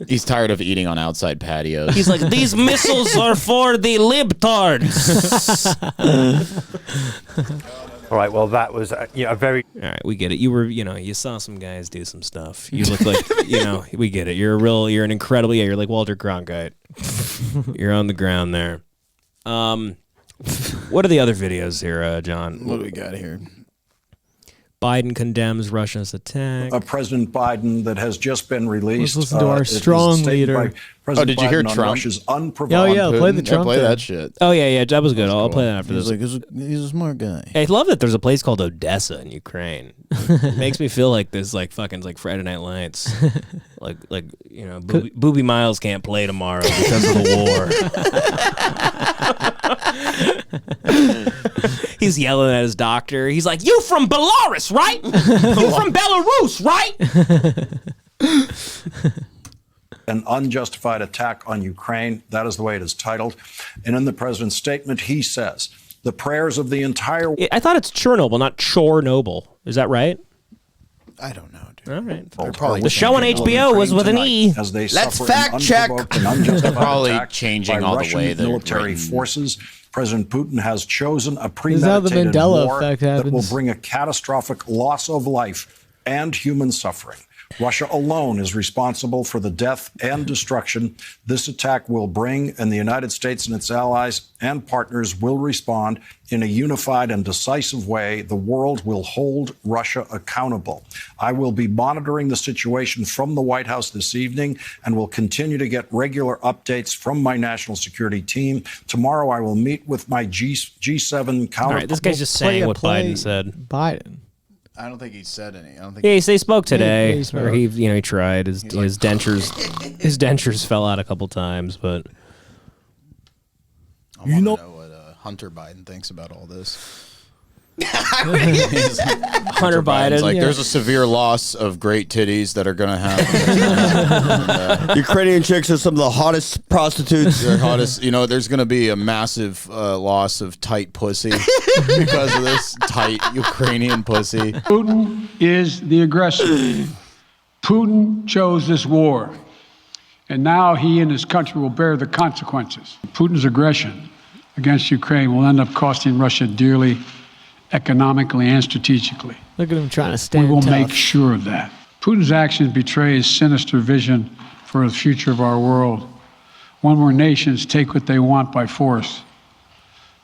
He's tired of eating on outside patios. He's like, these missiles are for the libtards. All right, well, that was a very... All right, we get it. You saw some guys do some stuff. You look like, we get it. You're an incredible, you're like Walter Cronkite. You're on the ground there. What are the other videos here, John? What do we got here? Biden condemns Russia's attack. President Biden that has just been released. Let's listen to our it is a strong statement leader. by President did you hear Biden on Trump? Russia's Oh, unprovoked. yeah, play the Trump play thing. that shit. Oh, yeah, that was good. I'll play that after this. He's like, he's a smart guy. I love that there's a place called Odessa in Ukraine. It makes me feel like this, like fucking like Friday Night Lights. Booby Miles can't play tomorrow because of the war. He's yelling at his doctor. He's like, "You from Belarus, right? You from Belarus, right?" An unjustified attack on Ukraine. That is the way it is titled. And in the president's statement, he says, the prayers of the entire... I thought it's Chernobyl, not Chornobyl. Is that right? I don't know, dude. All right. Probably The show on HBO was with an E. As they Let's suffer an fact check. unprovoked and unjustified Probably attack changing by all the Russian way they're military written. forces. President Putin has chosen a how the premeditated Mandela war effect that will happens. bring a catastrophic loss of life and human suffering. Russia alone is responsible for the death and destruction this attack will bring, and the United States and its allies and partners will respond in a unified and decisive way. The world will hold Russia accountable. I will be monitoring the situation from the White House this evening and will continue to get regular updates from my national security team. Tomorrow, I will meet with my G7 counterparts. All right, this guy's just saying what Biden said. Biden. I don't think he said any. I don't think. Yeah, he spoke today, he spoke. or he tried. His dentures fell out a couple times, but I want to know what Hunter Biden thinks about all this. Hunter Biden's Biden, like, yeah. there's a severe loss of great titties that are going to happen. Ukrainian chicks are some of the hottest prostitutes. They're hottest. You know, there's going to be a massive loss of tight pussy because of this tight Ukrainian pussy. Putin is the aggressor. Putin chose this war, and now he and his country will bear the consequences. Putin's aggression against Ukraine will end up costing Russia dearly, economically and strategically. Look at him trying to stand We will tough. make sure of that. Putin's actions betray his sinister vision for the future of our world, one where nations take what they want by force.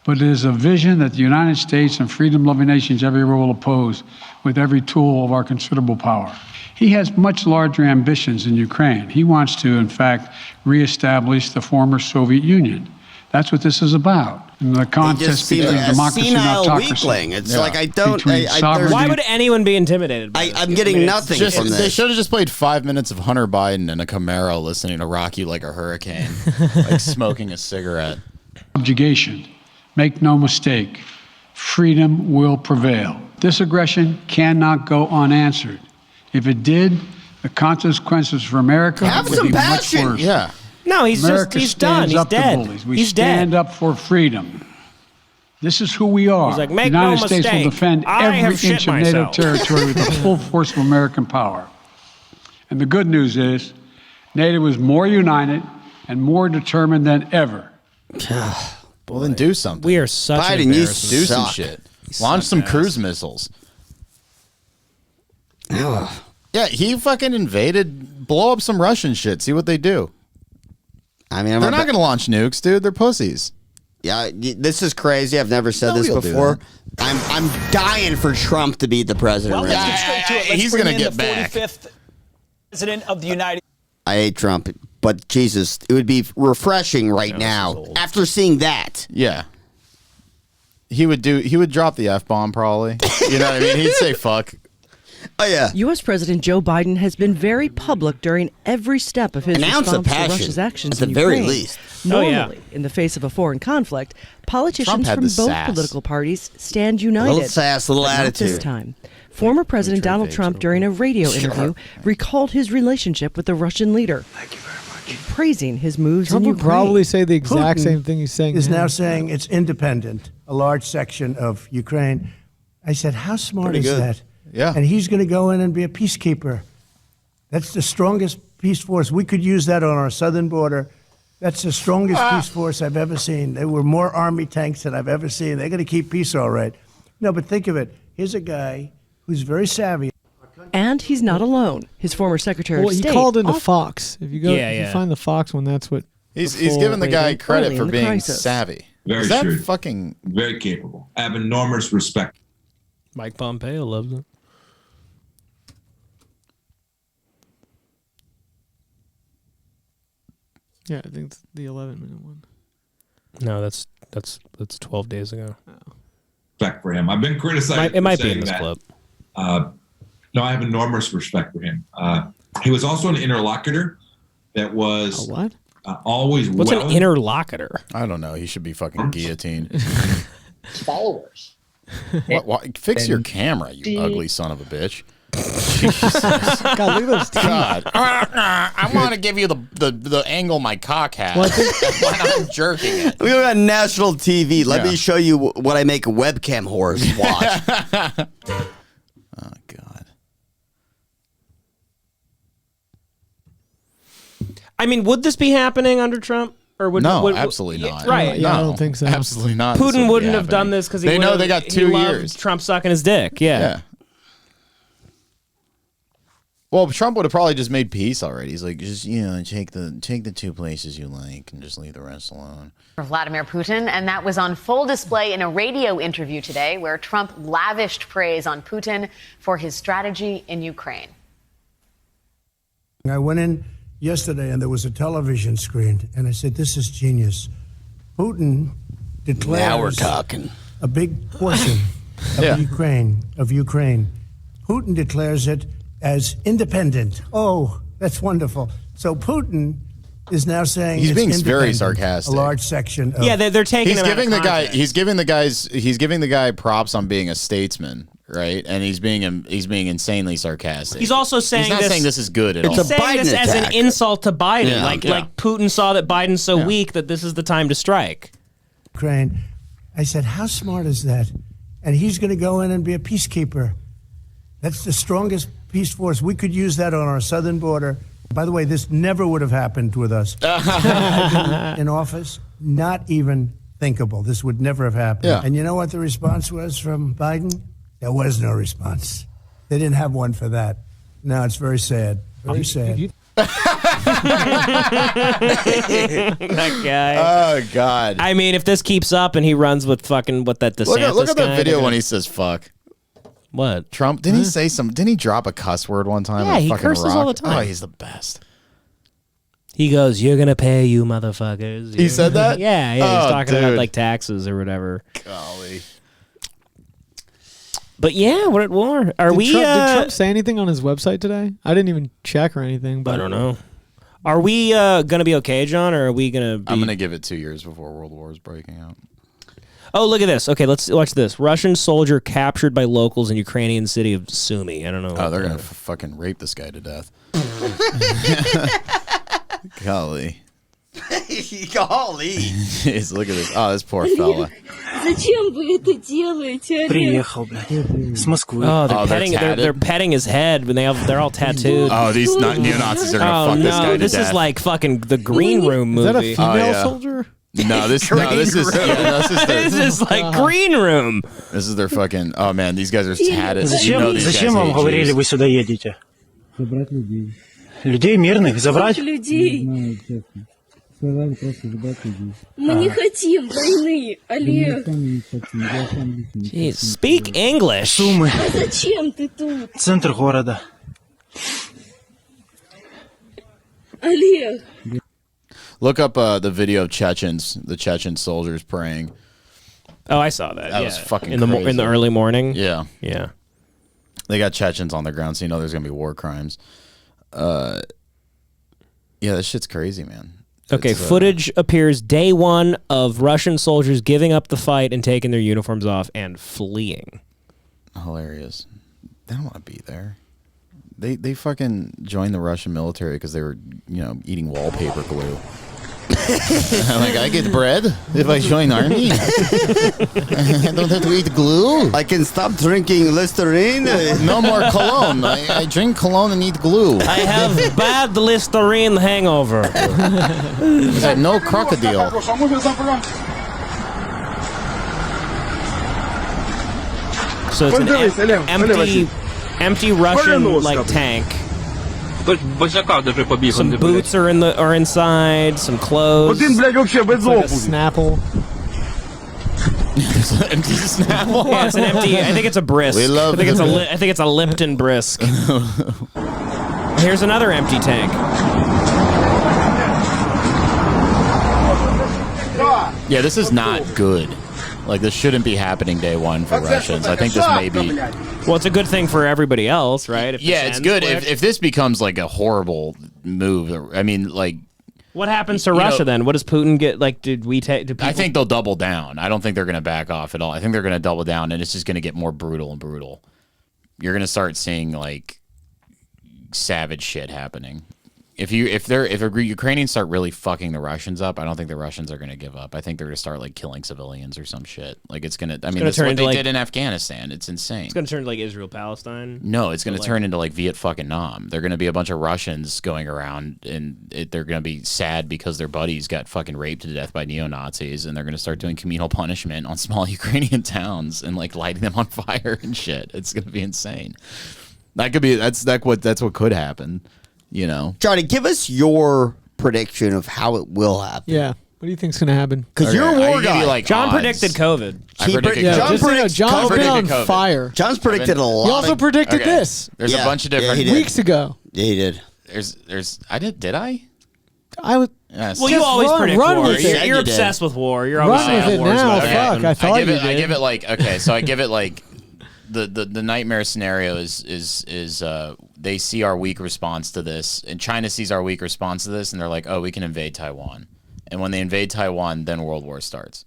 But it is a vision that the United States and freedom-loving nations everywhere will oppose with every tool of our considerable power. He has much larger ambitions in Ukraine. He wants to, in fact, reestablish the former Soviet Union. That's what this is about. In the contest between democracy and autocracy. Weakling. It's like I don't. Why would anyone be intimidated by this? I'm getting nothing Just, from this. they should have just played 5 minutes of Hunter Biden in a Camaro listening to Rock You Like a Hurricane, like smoking a cigarette. Subjugation. Make no mistake, freedom will prevail. This aggression cannot go unanswered. If it did, the consequences for America would be much worse. Yeah. No, he's America he's done. stands He's up to dead. bullies. We He's stand dead. up for freedom. This is who we are. He's like, the make United no States will mistake, defend I have every shit inch of NATO myself. territory with the full force of American power. And the good news is, NATO is more united and more determined than ever. Well, then do something. We are such an Biden, you embarrassment. Do some suck. shit. Launch some cruise missiles. Yeah, he fucking invaded. Blow up some Russian shit. See what they do. I mean, They're not going to launch nukes, dude. They're pussies. Yeah, this is crazy. I've never said this Nobody'll do before. I'm dying for Trump to be the president. Well, let's get straight to it. Let's He's bring gonna in get the back. 45th president of the United I hate Trump, but Jesus, it would be refreshing right now after seeing that. Yeah. He would drop the F-bomb probably. You know what I mean? He'd say fuck. Oh, yeah. U.S. President Joe Biden has been very public during every step of his An ounce of response to passion, Russia's actions at the in very Ukraine. least. Normally, in the face of a foreign conflict, politicians had from the both sass. political parties stand united. little sass, little but not this attitude. time. Former President Donald Trump, during a radio interview, recalled his relationship with the Russian leader. Thank you very much. Praising his moves Trump in would Ukraine. probably say the exact Putin same thing he's saying is now. now saying it's independent, a large section of Ukraine. I said, how smart Pretty is good. that? Yeah. And he's going to go in and be a peacekeeper. That's the strongest peace force. We could use that on our southern border. That's the strongest peace force I've ever seen. There were more army tanks than I've ever seen. They're going to keep peace all right. No, but think of it. Here's a guy who's very savvy. And he's not alone. His former Secretary Well, of he State called into also- Fox. If you go, Yeah, if yeah. you find the Fox one, that's what. He's before- giving the guy early credit in for the being crisis. savvy. Very Is that shrewd. fucking Very capable. I have enormous respect. Mike Pompeo loves it. Yeah, I think it's the 11-minute one. No, that's 12 days ago. Respect for him. I've been criticized. It might for be in saying this that. clip. No, I have enormous respect for him. He was also an interlocutor that was what? Always What's well. an interlocutor? I don't know. He should be fucking guillotined. Followers. Fix your camera, you ugly son of a bitch. God, look at those teeth. God. I want to give you the angle my cock has. Well, I think- When I'm jerking it. We were on national TV. Let Yeah. me show you what I make webcam whores watch. Oh, God. I mean, would this be happening under Trump? Or would No, would- absolutely yeah, not. Right. Yeah, I No, don't think so. Absolutely not. This Putin be wouldn't have done happening. this because they know they got 2 years. Trump sucking his dick. Yeah. Yeah. Well, Trump would have probably just made peace already. He's like, just take the 2 places you like and just leave the rest alone. For Vladimir Putin, and that was on full display in a radio interview today where Trump lavished praise on Putin for his strategy in Ukraine. I went in yesterday and there was a television screen, and I said, this is genius. Putin declares Now we're talking. a big portion of Ukraine. Putin declares it as independent. Oh, that's wonderful. So Putin is now saying he's it's being very independent, sarcastic. A large section. Of, they're taking. He's him giving out of the guy. context. He's giving the guy props on being a statesman, right? And he's being insanely sarcastic. He's also saying he's not saying this is good at all. He's saying this as an insult to Biden. Yeah. Like Putin saw that Biden's so weak that this is the time to strike. Ukraine. I said, how smart is that? And he's going to go in and be a peacekeeper. That's the strongest peace force. We could use that on our southern border. By the way, this never would have happened with us. In office, not even thinkable. This would never have happened. Yeah. And you know what the response was from Biden? There was no response. They didn't have one for that. No, it's very sad. Very sad. That guy. Oh God. I mean, if this keeps up and he runs with fucking what that DeSantis Look at guy, that video when he says "fuck." What? Trump? Didn't he say some? Didn't he drop a cuss word one time? Yeah, on he fucking curses Rock? all the time. Oh, he's the best. He goes, "You're gonna pay, you motherfuckers." He said that? Yeah, he's Oh, talking about dude. like taxes or whatever. Golly. But yeah, we're at war. Did Did Trump say anything on his website today? I didn't even check or anything. But I don't know. Are we gonna be okay, John, or are we gonna be... I'm gonna give it 2 years before World War is breaking out. Oh, look at this. Okay, let's watch this. Russian soldier captured by locals in Ukrainian city of Sumy. I don't know. Oh, they're gonna fucking rape this guy to death. Golly. Golly. Jeez, look at this. Oh, this poor fella. Зачем вы это делаете, Олег? Приехал, блядь, с Москвы. Oh, they're Oh, they're petting. tatted? They're petting his head when they're all tattooed. Oh, these neo-Nazis are gonna fuck this guy to this death. is like fucking the Green Room movie. Is that a female yeah. soldier? No, this is This is like Green Room. This is their fucking. Oh man, these guys are tatted. Зачем, You know these зачем guys вам hate говорили, Jews. вы сюда едете? Забрать людей. Людей мирных забрать? Людей. Сказали просто забрать людей. Мы не хотим войны, Олег. Jeez, speak English. Сумы. А зачем ты тут? Центр города. Олег. Look up the video of the Chechen soldiers praying. Oh, I saw that. That yeah. was fucking in the crazy. in the early morning. Yeah, Yeah. they got Chechens on the ground, so you know there's gonna be war crimes. Yeah, this shit's crazy, man. Okay, It's, footage appears day one of Russian soldiers giving up the fight and taking their uniforms off and fleeing. Hilarious. They don't want to be there. They fucking joined the Russian military because they were, eating wallpaper glue. I'm like, I get bread if I join army. I don't have to eat glue. I can stop drinking Listerine. No more cologne. I drink cologne and eat glue. I have bad Listerine hangover. No crocodile. So it's an empty Russian tank. Some boots are inside. Some clothes. It's like a Snapple. Empty Snapple. Yeah, it's an empty. I think it's a brisk. We love I think it's a Lipton brisk. Here's another empty tank. Yeah, this is not good. Like, this shouldn't be happening day one for Russians. I think this may be... Well, it's a good thing for everybody else, right? If this Yeah, it's ends good. quick. If this becomes, like, a horrible move, I mean, like... What happens to Russia then? What does Putin get? Like, did we take... I think they'll double down. I don't think they're going to back off at all. I think they're going to double down, and it's just going to get more brutal and brutal. You're going to start seeing, like, savage shit happening. If Ukrainians start really fucking the Russians up, I don't think the Russians are going to give up. I think they're going to start like killing civilians or some shit. Like it's going to. I mean, that's what they did in Afghanistan. It's insane. It's going to turn into like Israel Palestine. No, it's going to turn into like Viet fucking Nam. They're going to be a bunch of Russians going around, and they're going to be sad because their buddies got fucking raped to death by neo-Nazis, and they're going to start doing communal punishment on small Ukrainian towns and like lighting them on fire and shit. It's going to be insane. That could be. That's what could happen. You know, Johnny, give us your prediction of how it will happen. Yeah. What do you think's going to happen? Because you're a war guy. like John odds. predicted COVID. John's been on fire. John's predicted a lot. He also predicted this. There's a bunch of different weeks ago. Yeah, he did. There's. Did I? I would. Yes. Well, you always predict war. with it. You're obsessed with war. You're Run always with saying it war's now. about to happen. Fuck, I thought you did. I give it like okay. So I give it like the nightmare scenario is they see our weak response to this, and China sees our weak response to this, and they're like, oh, we can invade Taiwan. And when they invade Taiwan, then World War starts.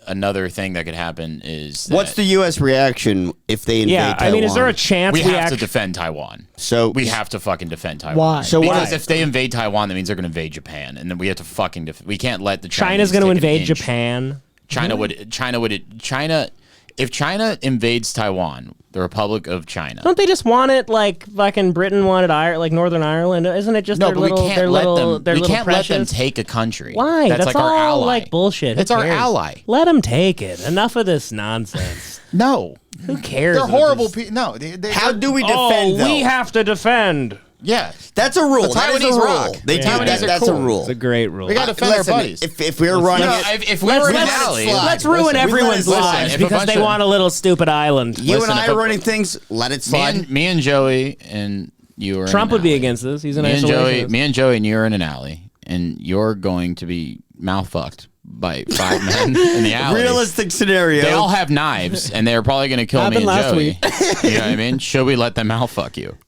Another thing that could happen is what's the U.S. reaction if they invade Taiwan? I mean, is there a chance we have to defend Taiwan? So we have to fucking defend Taiwan. Why? So because if they invade Taiwan, that means they're going to invade Japan, and then we have to fucking we can't let the China's going to invade Japan. If China invades Taiwan, the Republic of China. Don't they just want it like fucking Britain wanted like Northern Ireland? Isn't it just No, their but little, we can't their let little, them. their We little can't precious? let them take a country. Why? That's like all our ally. like bullshit. Who It's our cares? ally. Let them take it. Enough of this nonsense. No. Who cares? They're horrible people. No. How do we defend? We have to defend. Yeah, that's a rule. The That is a Taiwanese rule. rock. They The do. Taiwanese are That's cool. a rule. It's a great rule. We got to defend our buddies. If we're running if we were in an alley, let's ruin everyone's lives because they want a little stupid island. You and I are running things. Let it slide. Me and Joey and you are. Trump would be against this. He's an isolationist. Me and Joey and you are in an alley, and you're going to be mouth fucked by 5 men in the alley. Realistic scenario. They all have knives, and they're probably going to kill me and last Joey. week. You know what I mean? Should we let them mouth fuck you?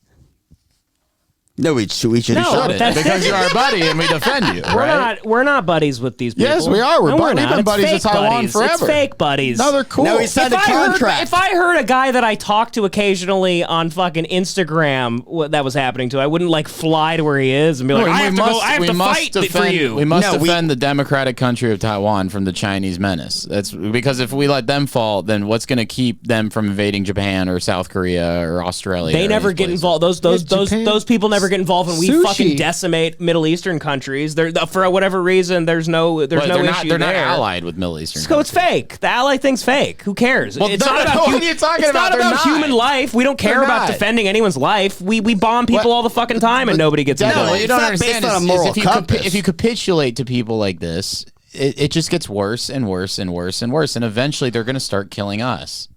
No, we should. No, because you're our buddy and we defend you. We're not buddies with these people. Yes, we are. We've been It's buddies fake with Taiwan buddies. forever. It's fake buddies. No, they're cool. No, he signed a contract. If I heard a guy that I talked to occasionally on fucking Instagram what that was happening to, I wouldn't like fly to where he is and be like, I have to fight for you. We must defend the democratic country of Taiwan from the Chinese menace. That's because if we let them fall, then what's going to keep them from invading Japan or South Korea or Australia? They never get involved. Those people never get involved when we fucking decimate Middle Eastern countries. They're for whatever reason. There's no issue They're there. not allied with Middle Eastern. So it's fake. The ally thing's fake. Who cares? Well, It's what are you talking it's about? not They're about not. human life. We don't care They're about not. defending anyone's life. We bomb people all the fucking time and nobody gets No, involved. what you don't understand is compass. if you capitulate to people like this, it just gets worse and worse and worse and worse, and eventually they're going to start killing us.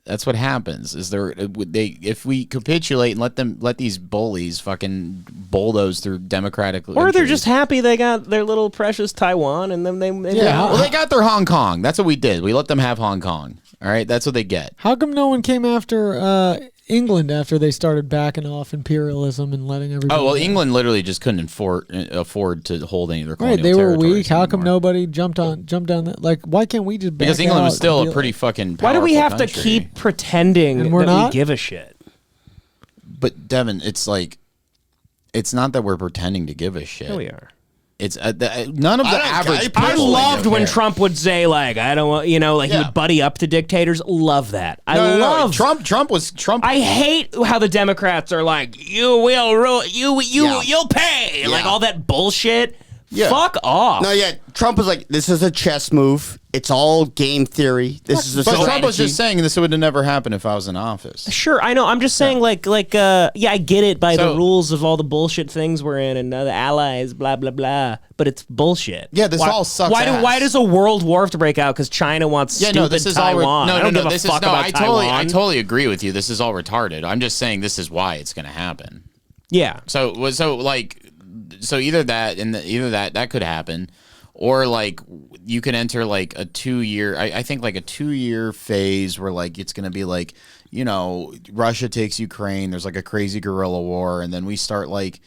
That's what happens. If we capitulate and let these bullies fucking bulldoze through democratic, Or they're just happy they got their little precious Taiwan, and then they well, they got their Hong Kong. That's what we did. We let them have Hong Kong. All right, that's what they get. How come no one came after England after they started backing off imperialism and letting everybody? Oh well, go? England literally just couldn't afford to hold any of their colonial Right, they were territories weak. How come anymore. nobody jumped on that? Like, why can't we just back Because England was out still and a be pretty like- fucking. Why do we have powerful to country. keep pretending And we're that we not? give a shit? But Devin, it's like, it's not that we're pretending to give a shit. Here we are. It's none of the average. I people loved don't when care. Trump would say like, I don't want, he would buddy up to dictators. Love that. No, Trump was. I hate how the Democrats are like, you will rule, you'll pay, like all that bullshit. Yeah. Fuck off. No, yeah. Trump was like, this is a chess move. It's all game theory. This is a But strategy. Trump was just saying this would have never happened if I was in office. Sure, I know. I'm just saying, I get it by the rules of all the bullshit things we're in and the allies, blah blah blah. But it's bullshit. Yeah, this all sucks ass. Why does a world war have to break out because China wants stupid this is Taiwan? all. I don't give a fuck about Taiwan. I totally agree with you. This is all retarded. I'm just saying this is why it's going to happen. Yeah. So either that could happen, or like you could enter like a 2-year. I think like a 2-year phase where like it's gonna be like, Russia takes Ukraine. There's like a crazy guerrilla war, and then we start like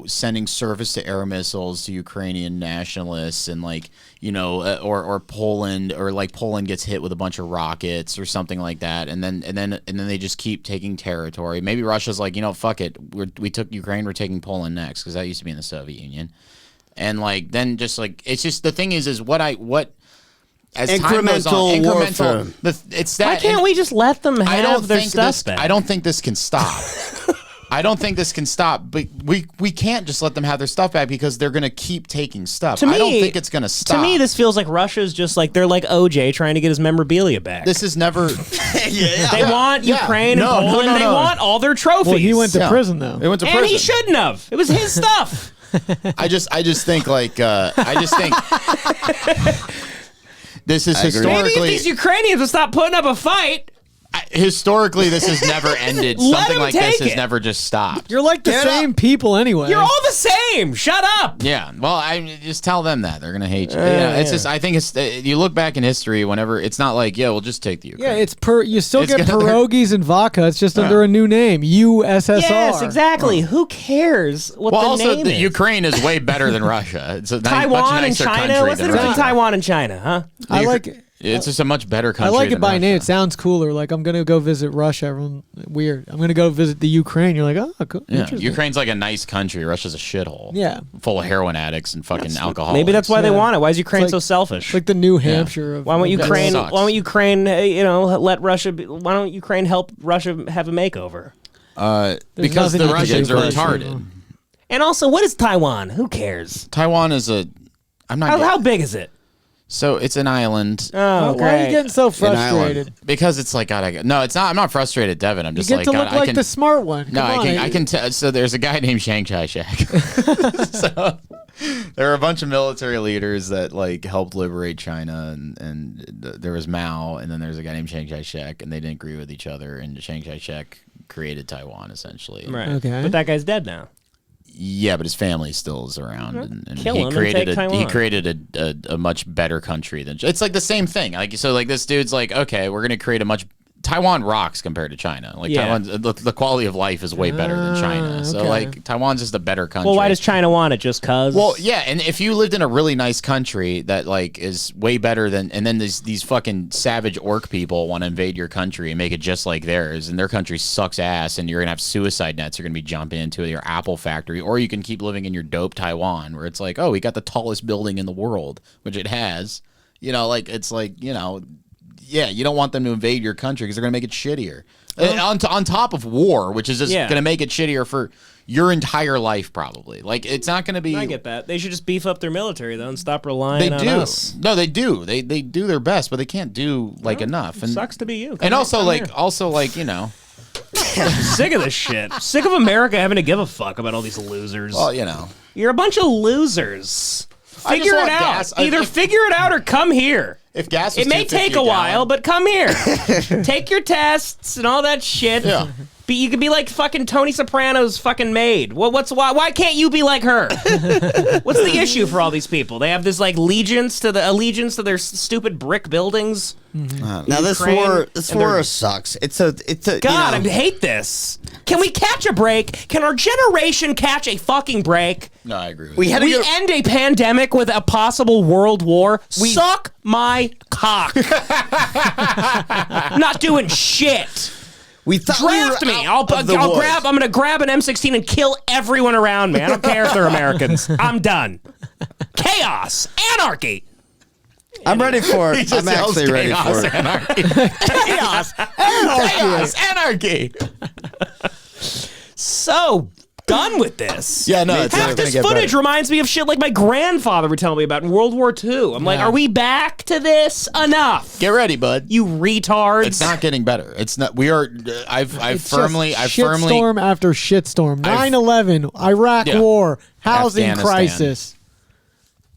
sending surface to air missiles to Ukrainian nationalists, and like or Poland, or like Poland gets hit with a bunch of rockets or something like that, and then they just keep taking territory. Maybe Russia's like, fuck it, we took Ukraine, we're taking Poland next because that used to be in the Soviet Union, and like then just like it's just the thing is what as time goes on, warfare. It's that. Why can't we just let them have their stuff back? I don't think this can stop. I don't think this can stop, but we can't just let them have their stuff back because they're going to keep taking stuff. I don't think it's going to stop. To me, this feels like Russia's just like they're like OJ trying to get his memorabilia back. This is never. They want Ukraine and Poland. They want all their trophies. Well, he went to prison though. He went to prison. And he shouldn't have. It was his stuff. I just think like this is historically. Maybe if these Ukrainians would stop putting up a fight. Historically, this has never ended. Let Something him like this take has it. never just stopped. You're like the same people anyway. You're all the same. Shut up. Yeah. Well, I just tell them that they're gonna hate you. It's just. I think it's. You look back in history. Whenever it's not like, we'll just take the Ukraine. Yeah, it's you still It's get gonna- pierogies and vodka. It's just under a new name, USSR. Yes, exactly. Who cares what Well, the also, name is? Ukraine is way better than Russia. It's a much Taiwan and nicer China. country What's the than difference between Russia. Taiwan and China, huh? I like it. It's just a much better I country. like it than by Russia. name. It sounds cooler. Like I'm gonna go visit Russia. Everyone weird. I'm gonna go visit the Ukraine. You're like, oh, cool. Yeah, Interesting. Ukraine's like a nice country. Russia's a shithole. Yeah. Full of heroin addicts and fucking alcohol. Maybe that's why they Yeah. want it. Why is Ukraine It's so like- selfish? It's like the New Hampshire of. Why won't of the Ukraine? world. Why won't Ukraine? Let Russia? Why don't Ukraine help Russia have a makeover? Because nothing the you can Russians do are for Russia. retarded. And also, what is Taiwan? Who cares? Taiwan is a. I'm not. How big is it? So it's an island. Oh, Why are you getting so frustrated? Because it's like God. No, it's not. I'm not frustrated, Devin. I'm You just get like to God. look I like can, the smart one. No, Come on, I can tell. So there's a guy named Chiang Kai-shek. So there are a bunch of military leaders that like helped liberate China, and there was Mao, and then there's a guy named Chiang Kai-shek, and they didn't agree with each other, and Chiang Kai-shek created Taiwan essentially. Right. Okay. But that guy's dead now. Yeah, but his family still is around, and Kill he him and created take he Taiwan. created a much better country than it's like the same thing. Like so, like this dude's like, okay, we're gonna create a much. Taiwan rocks compared to China. Like Yeah. Taiwan's the quality of life is way better than China. So okay. like Taiwan's just a better country. Well, why does China want it? Just cause? Well, yeah, and if you lived in a really nice country that like is way better than, and then these fucking savage orc people want to invade your country and make it just like theirs, and their country sucks ass, and you're gonna have suicide nets you're gonna be jumping into your Apple factory, or you can keep living in your dope Taiwan where it's like, oh, we got the tallest building in the world, which it has. You know, like it's like yeah, you don't want them to invade your country because they're gonna make it shittier. On top of war, which is just gonna make it shittier for your entire life, probably. Like it's not gonna be. I get that. They should just beef up their military though and stop relying on us. No, they do. They do their best, but they can't do like enough. And Sucks to be you. and also come like here. I'm sick of this shit. Sick of America having to give a fuck about all these losers. Well, You're a bunch of losers. I just Figure it want out. gas. Either figure it out or come here. If gas was It may $2.50 take a while, but come here. Take your tests and all that shit. Yeah. But you could be like fucking Tony Soprano's fucking maid. Why can't you be like her? What's the issue for all these people? They have this like allegiance to their stupid brick buildings. Now this Ukraine, war sucks. It's a God, I hate this. Can we catch a break? Can our generation catch a fucking break? No, I agree with We you. had to We get end a pandemic with a possible world war. Suck my cock. Not doing shit. We thought Draft we were me. out of the woods. I'm gonna grab an M16 and kill everyone around me. I don't care if they're Americans. I'm done. Chaos, anarchy. I'm ready for He it. just I'm yells actually ready chaos, for it. anarchy. Chaos, Chaos, anarchy. So done with this. Yeah, no, it's Half never gonna this get footage better. reminds me of shit like my grandfather would tell me about in World War II. I'm like, are we back to this? Enough. Get ready, bud. You retards. It's not getting better. It's not. We are. I've firmly. Shitstorm after shitstorm. 9/11, Iraq Yeah. War, housing Afghanistan. crisis.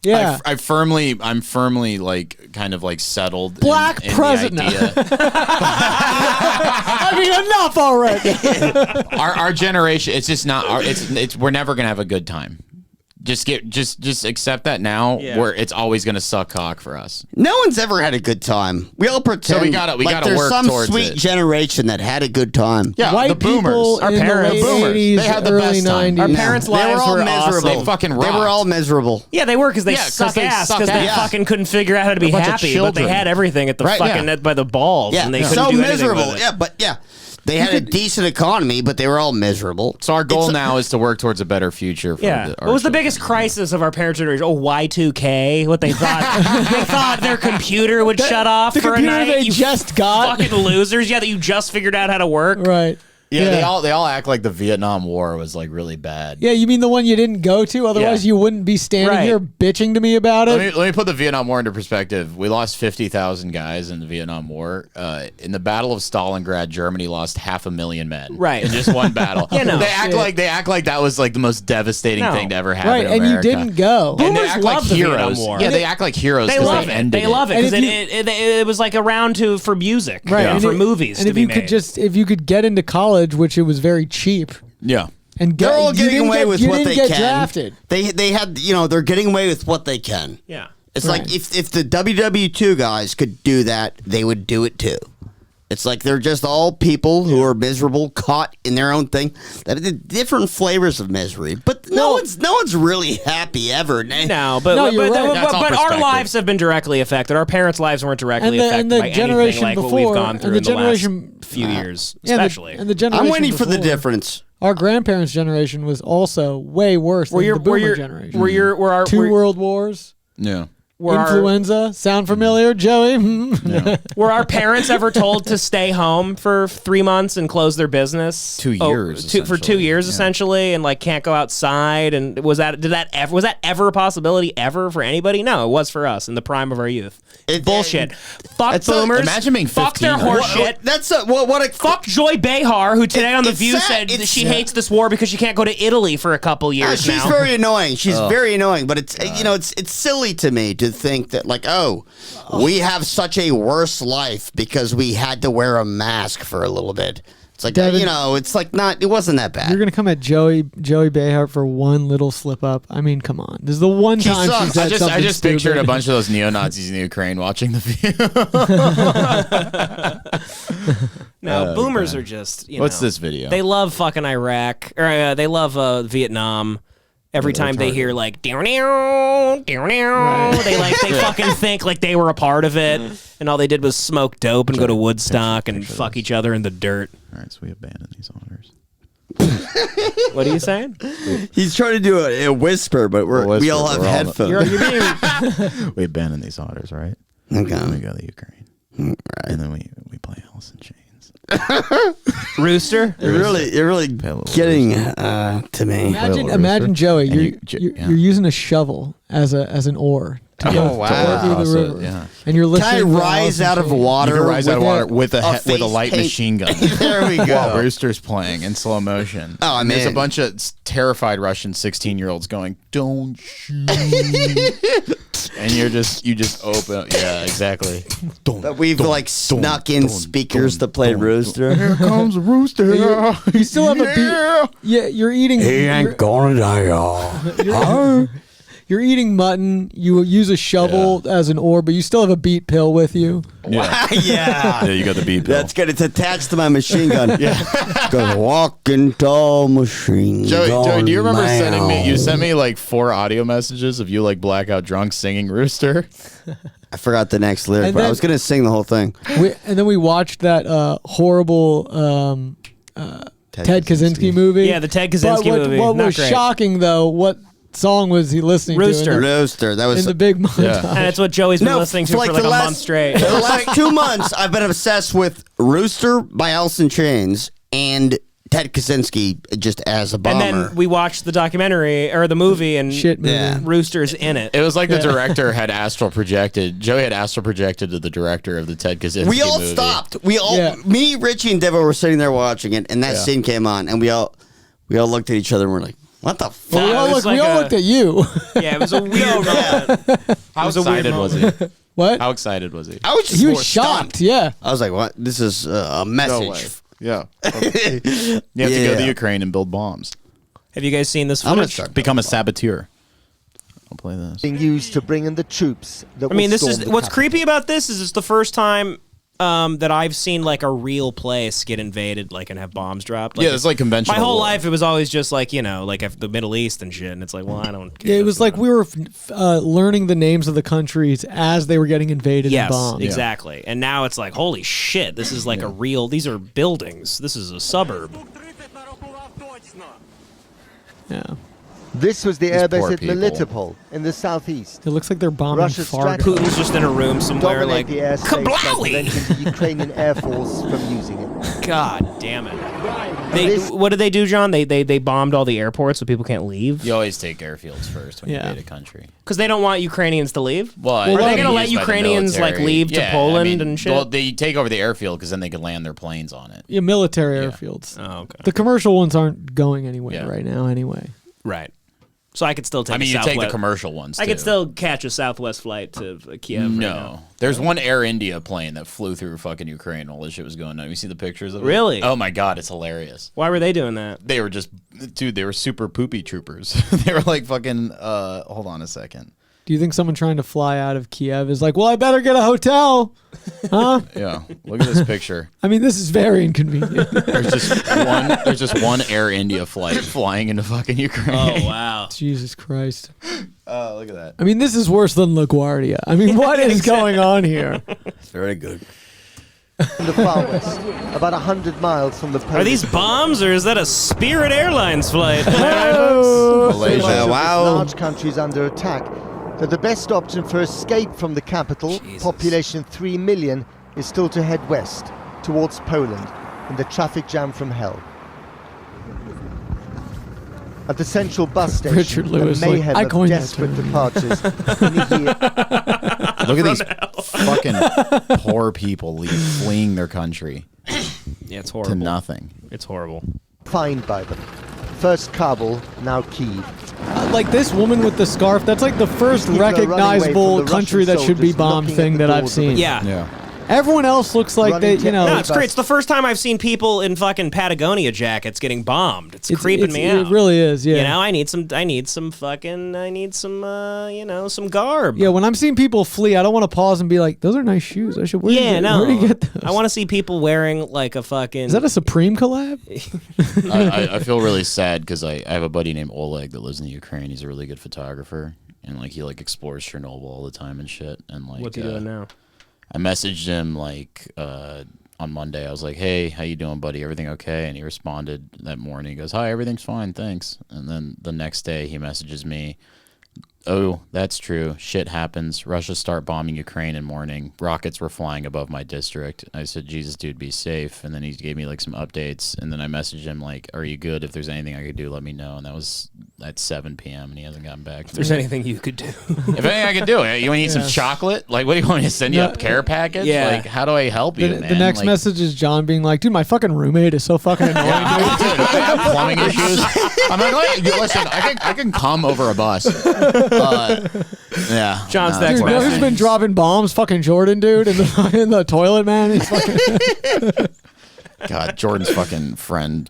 Yeah. I'm firmly like kind of like settled. Black in president. The idea. I mean, enough already. our generation. It's just not. It's we're never gonna have a good time. Just accept that now. Yeah. Where it's always gonna suck cock for us. No one's ever had a good time. We all pretend. So we gotta there's work some towards sweet it. generation that had a good time. Yeah, White the boomers. people Our in parents. the late Boomers. 80s, They had the early best time. 90s. Our parents' They were lives all were miserable. awesome. They fucking They were rocked. all miserable. Yeah, they were because they Yeah, 'cause suck they ass sucked because they ass. fucking couldn't figure out how to be A bunch of happy, but they children. had everything at the Right, fucking yeah. by the balls, Yeah, and they yeah. couldn't So do anything miserable. with it. Yeah, but yeah. They had a decent economy, but they were all miserable. So our goal now is to work towards a better future. For Yeah. our What was the children. biggest crisis of our parents' generation? Oh, Y2K. What they thought? They thought their computer would shut off the for a computer night. they You just got. fucking losers. Yeah, that you just figured out how to work. Right. Yeah, they all act like the Vietnam War was like really bad. Yeah, you mean the one you didn't go to? Otherwise, you wouldn't be standing here bitching to me about it. Let me put the Vietnam War into perspective. We lost 50,000 guys in the Vietnam War. In the Battle of Stalingrad, Germany lost 500,000 men. Right. In just one battle. You know, they act like that was like the most devastating thing to ever happen. Right, in and America. you didn't go. And they Boomers act like love the Vietnam heroes. War. Yeah, they act like heroes. They love it. ended They love it because And it was like around for music, Right, and for it- movies And to if be you made. if you could get into college, which it was very cheap. Yeah. And They're all you getting didn't away get- with you what didn't they get can. drafted. They had they're getting away with what they can. Yeah. It's like if the WW2 guys could do that, they would do it too. It's like they're just all people who are miserable, caught in their own thing. That are different flavors of misery, but no one's really happy ever. No, but our lives have been directly affected. Our parents' lives weren't directly affected by anything like what we've gone through in the last few years, especially. And the generation I'm waiting for the before. difference. Our grandparents' generation was also way worse than the boomer generation. Two world wars. Yeah. Influenza. Sound familiar, Joey? Were our parents ever told to stay home for 3 months and close their business? 2 years. For 2 years, essentially, and like can't go outside. And was that ever a possibility ever for anybody? No, it was for us in the prime of our youth. Bullshit. Fuck boomers. Imagine being 15. Fuck their horseshit. Fuck Joy Behar, who today on The View said that she hates this war because she can't go to Italy for a couple years She's now. very annoying. She's very annoying, but it's silly to me to think that like, we have such a worse life because we had to wear a mask for a little bit. It's like Devin, it's like it wasn't that bad. You're gonna come at Joey Behar for one little slip up. I mean, come on. This is the one time she said something I just pictured stupid. a bunch of those neo-Nazis in the Ukraine watching The View. No, boomers are just. What's this video? They love fucking Iraq, or they love Vietnam. Every time they hear like they fucking think like they were a part of it, and all they did was smoke dope and go to Woodstock and fuck each other in the dirt. All right, so we abandon these orders. What are you saying? He's trying to do a whisper, but we all have headphones. We abandon these orders, right? Okay. And we go to Ukraine, and then we play Alice in Chains. Rooster? You're really getting to me. Imagine Joey. You're using a shovel as an oar. To go through the river. And you're listening. Can I rise out of water? You can rise out of water with a face light paint. machine gun. There we go. While Rooster's playing in slow motion. Oh, and there's man. a bunch of terrified Russian 16-year-olds going, "Don't shoot," and you just open. Yeah, exactly. But we've snuck in speakers to play Rooster. Here comes Rooster. You still have a beat. Yeah, you're eating. He ain't gonna die, y'all. You're eating mutton. You use a shovel as an oar, but you still have a beat pill with you. Yeah. Yeah. Yeah, you got the beat pill. That's good. It's attached to my machine gun. Gonna walk into machine Joey, gun. do you remember now. sending me? You sent me like 4 audio messages of you like blackout drunk singing Rooster. I forgot the next lyric, And but I then- was gonna sing the whole thing. And then we watched that horrible Ted Kaczynski movie. Yeah, the Ted Kaczynski But movie. What Not was great. shocking though? What song was he listening Rooster. to? Rooster. That was in the big montage. And it's what Joey's been listening to for like a month straight. For the last 2 months, I've been obsessed with Rooster by Alice in Chains and Ted Kaczynski just as a bomber. And then we watched the documentary or the movie, and Shit movie. Yeah. Rooster's in it. It was like the director had astral projected. Joey had astral projected to the director of the Ted Kaczynski we all movie. stopped. We all, me, Richie, and Devo were sitting there watching it, and that scene came on, and we all looked at each other and we're like, "What the fuck?" We all looked at you. Yeah, it was a weird moment. How excited was he? What? How excited was he? I was just He was more shocked. stunned. Yeah. I was like, "What? This is a message." Yeah. You have to go to Ukraine and build bombs. Have you guys seen this I'm gonna footage? start Become a saboteur. I'll play this. Being used to bring in the troops. That I mean, will this is storm the what's capital. creepy about this is it's the first time that I've seen like a real place get invaded, like and have bombs dropped. Yeah, it's like conventional My whole war. life, it was always just like like the Middle East and shit, and it's like, well, I don't. Yeah, it was like we were learning the names of the countries as they were getting invaded Yes, and bombed. exactly. And now it's like, holy shit, this is like a real. These are buildings. This is a suburb. Yeah. This was the These airbase poor at people. Melitopol in the southeast. It looks like they're bombing Russia's Fargo. strategy Putin's just in a room somewhere, dominate like, the airspace by kablowie! preventing the Ukrainian Air Force from using it. God damn it. What did they do, John? They bombed all the airports so people can't leave? You always take airfields first when you invade a country. Because they don't want Ukrainians to leave? Well, are they going to let used by the Ukrainians like military. leave to Yeah, Poland I mean, and shit? Well, they take over the airfield because then they can land their planes on it. Yeah, military airfields. Oh, okay. The commercial ones aren't going anywhere right now anyway. Right. So I could still take I mean, a you take the Southwest- commercial ones, I could too. still catch a Southwest flight to Kiev right No. now. There's one Air India plane that flew through fucking Ukraine. All this shit was going on. You see the pictures of it? Really? Oh my God, it's hilarious. Why were they doing that? They were just, dude, they were super poopy troopers. They were like fucking, hold on a second. Do you think someone trying to fly out of Kiev is like, well, I better get a hotel? Huh? Yeah. Look at this picture. I mean, this is very inconvenient. There's just one Air India flight flying into fucking Ukraine. Oh, wow. Jesus Christ. Look at that. I mean, this is worse than LaGuardia. I mean, what is going on here? Very good. In the far west, about 100 miles from the Are these bombs or is that a Spirit Airlines flight? Malaysia. Wow. Large countries under attack. That the best option for escape from the capital, population 3 million, is still to head west, towards Poland, in the traffic jam from hell. At the central bus station, Richard Lewis, the mayhem I of coined that desperate term. departures. Look at these fucking poor people fleeing their country. Yeah, it's horrible. To nothing. It's horrible. Fined by them. First Kabul, now Kyiv. Like this woman with the scarf, that's like the first People are running away recognizable from the country Russian that should be soldiers bombed knocking thing at the that I've doors of the seen. Yeah. Everyone else looks like they, you know. No, it's great. It's the first time I've seen people in fucking Patagonia jackets getting bombed. It's creeping me out. It really is, yeah. You know, I need some garb. Yeah, when I'm seeing people flee, I don't want to pause and be like, those are nice shoes. I should wear Yeah, them. Where do you get those? I want to see people wearing like a fucking. Is that a Supreme collab? I feel really sad because I have a buddy named Oleg that lives in the Ukraine. He's a really good photographer, and like he like explores Chernobyl all the time and shit. And like, What's he doing now? I messaged him like on Monday. I was like, "Hey, how you doing, buddy? Everything okay?" And he responded that morning. He goes, "Hi, everything's fine, thanks." And then the next day, he messages me, "Oh, that's true. Shit happens. Russia start bombing Ukraine in morning. Rockets were flying above my district." I said, "Jesus, dude, be safe." And then he gave me like some updates. And then I messaged him like, "Are you good? If there's anything I could do, let me know." And that was at 7 p.m. and he hasn't gotten back. If there's anything you could do. If anything I could do, you need some chocolate? Like, what do you want me to send you? A care package? Yeah. Like, how do I help you, man? The next Like, message is John being like, dude, my fucking roommate is so fucking annoying. I have plumbing issues. I'm like, listen, I can come over a bus. Yeah. John's Dude, you know who's been dropping bombs? Fucking Jordan, dude, in the toilet, man. He's fucking God, Jordan's fucking friend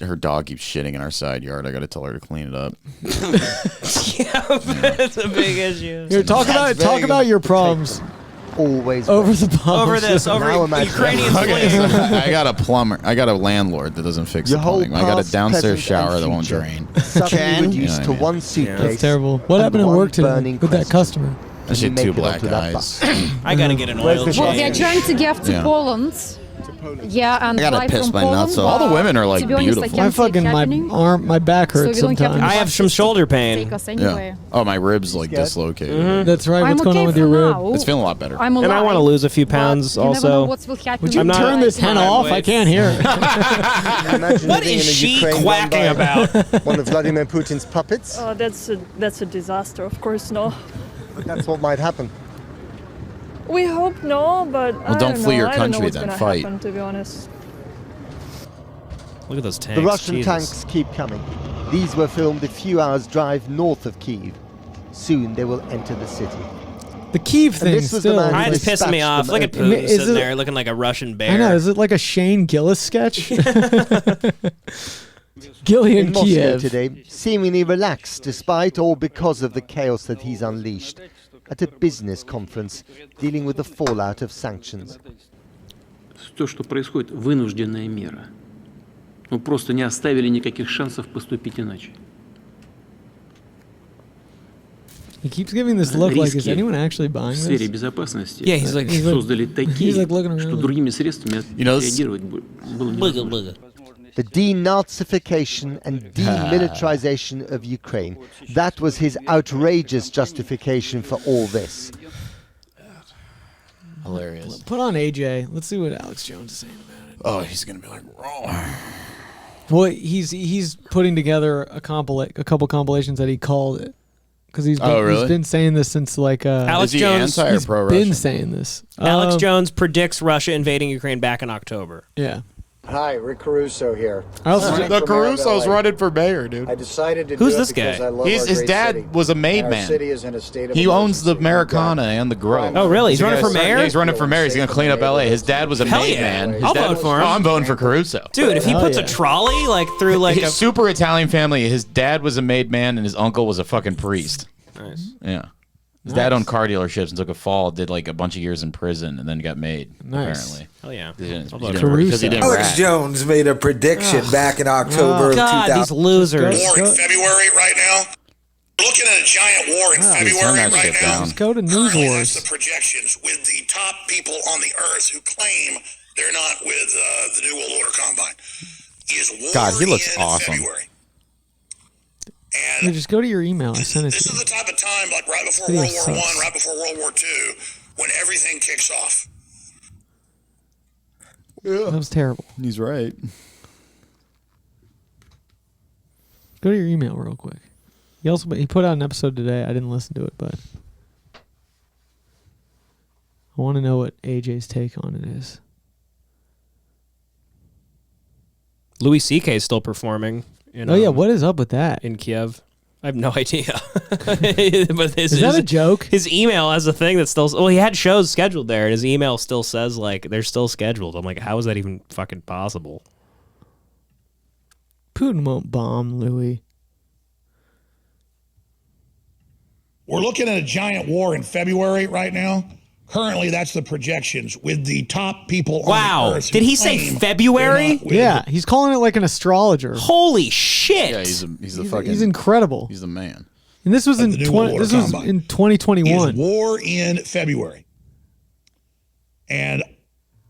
her dog keeps shitting in our side yard. I got to tell her to clean it up. That's a big issue. Here, talk about your problems. Always over the bombs. Over this, over Ukrainian slaves. I got a plumber. I got a landlord that doesn't fix the plumbing. I got a past, downstairs present, shower and that won't future. drain. Suddenly reduced You know what I to mean? one suitcase. That's terrible. What and happened at one work today burning with that question. customer? I see You make two it black onto that guys. bus. I gotta get an oil change. Well, we are trying to get to Yeah. Poland. Yeah, and I gotta fly piss from my Poland. nuts off. All the women are like To be honest, I beautiful. can't see it happening. My back hurts So we don't have sometimes. I have some shoulder pain. Take us anyway. Oh, my ribs like dislocated. That's right. I'm What's going okay on with your for rib? now. It's feeling a lot better. I'm alive. And I want to lose a few pounds but you never know also. what will happen. Would you I'm not- turn this hen off? I can't hear it. Imagine What living is in a she Ukraine run quacking by about? One of Vladimir Putin's puppets. Oh, that's a disaster. Of course, no. That's what might happen. We hope no, but Well, don't flee your country then, fight. Happen, to be honest. Look at those tanks. The Russian Jesus. tanks keep coming. These were filmed a few hours' drive north of Kyiv. Soon they will enter the city. The Kyiv thing this was the still. man It's pissing me off. Look at Putin Is sitting it- there looking like a Russian bear. I know. Is it like a Shane Gillis sketch? Gillian In Moscow Kiev. today, seemingly relaxed despite or because of the chaos that he's unleashed, at a business conference dealing with the fallout of sanctions. То, что происходит, вынужденная мера. Мы просто не оставили никаких шансов поступить иначе. He keeps giving this look like, is anyone actually buying в сфере this? безопасности Yeah, he's like- создали такие, he's like looking around. что другими средствами You know, this- реагировать было невозможно. the denazification and demilitarization of Ukraine. That was his outrageous justification for all this. Hilarious. Put on AJ. Let's see what Alex Jones is saying about it. Oh, he's gonna be like, raw. Well, he's putting together a couple compilations that he called it because he's been saying this since like Alex Jones. He's been saying this. Alex Jones predicts Russia invading Ukraine back in October. Yeah. Hi, Rick Caruso here. The Caruso's running for mayor, dude. I decided to Who's do this it because guy? I love His our great dad city. was a made And our man. city is in a state of He owns the emergency. Americana and the Grove. Oh, really? He's running for mayor? He's running for mayor. He's going to clean up L.A. His dad was a Hell made yeah. man. His I'll dad, vote for him. Oh, I'm voting for Caruso. Dude, if he puts a trolley like through like his super Italian family, his dad was a made man and his uncle was a fucking priest. Nice. Yeah. His dad owned car dealerships and took a fall, did like a bunch of years in prison, and then got made. Nice. Apparently. Hell yeah. Because he didn't Alex rat. Jones made a prediction back in October of 2000. these losers. War in February right now. We're looking at a giant war in February right now. Just go to News Currently, Wars. that's the projections with the top people on the earth who claim they're not with the New World Order Combine. Is war God, he looks in awesome. February. Yeah, just go to your email. I sent it This to is you. the type of time, like right before Video World War sucks. I, right before World War II, when everything kicks off. That was terrible. He's right. Go to your email real quick. He put out an episode today. I didn't listen to it, but I want to know what AJ's take on it is. Louis C.K. is still performing. Oh yeah, what is up with that? In Kiev? I have no idea. But Is that a joke? His email has a thing that's still. Well, he had shows scheduled there, and his email still says like they're still scheduled. I'm like, how is that even fucking possible? Putin won't bomb Louis. We're looking at a giant war in February right now. Currently, that's the projections with the top people Wow. on the earth. who Did he say claim February? they're not with Yeah, he's calling it like an astrologer. Holy shit! Yeah, he's the fucking. He's incredible. He's the man. And this was in the New World Order this was Combine. in 2021. Is war in February. And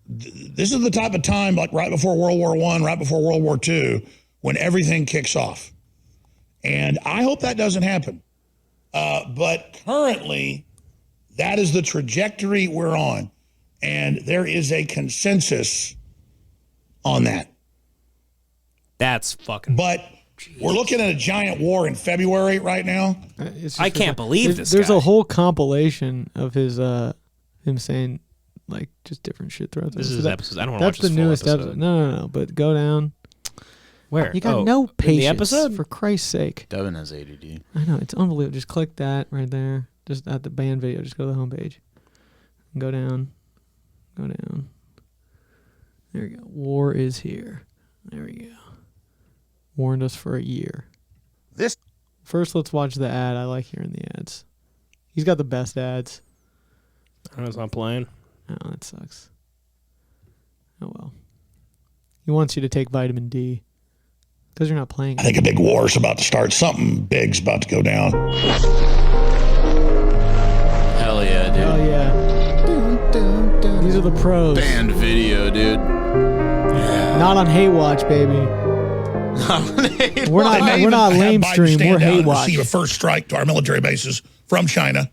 this is the type of time, like right before World War I, right before World War II, when everything kicks off. And I hope that doesn't happen. But currently, that is the trajectory we're on. And there is a consensus on that. That's fucking. But we're looking at a giant war in February right now. I can't believe this There's guy. a whole compilation of his him saying like just different shit throughout. This the- is so that- episodes. I don't wanna That's watch this the full newest episode. No. But go down. Where? You got Oh, no in the patience. episode? For Christ's sake. Devin has ADD. I know, it's unbelievable. Just click that right there. Just at the band video. Just go to the homepage. Go down. Go down. There we go. War is here. There we go. Warned us for a year. This. First, let's watch the ad. I like hearing the ads. He's got the best ads. I know it's not playing. Oh, that sucks. Oh well. He wants you to take vitamin D because you're not playing. I think a big war is about to start. Something big's about to go down. Hell yeah, dude. Oh yeah. These are the pros. Banned video, dude. Not on Hate Watch, baby. We're not lame stream. We're Hate Watch. Receive a first strike to our military bases from China.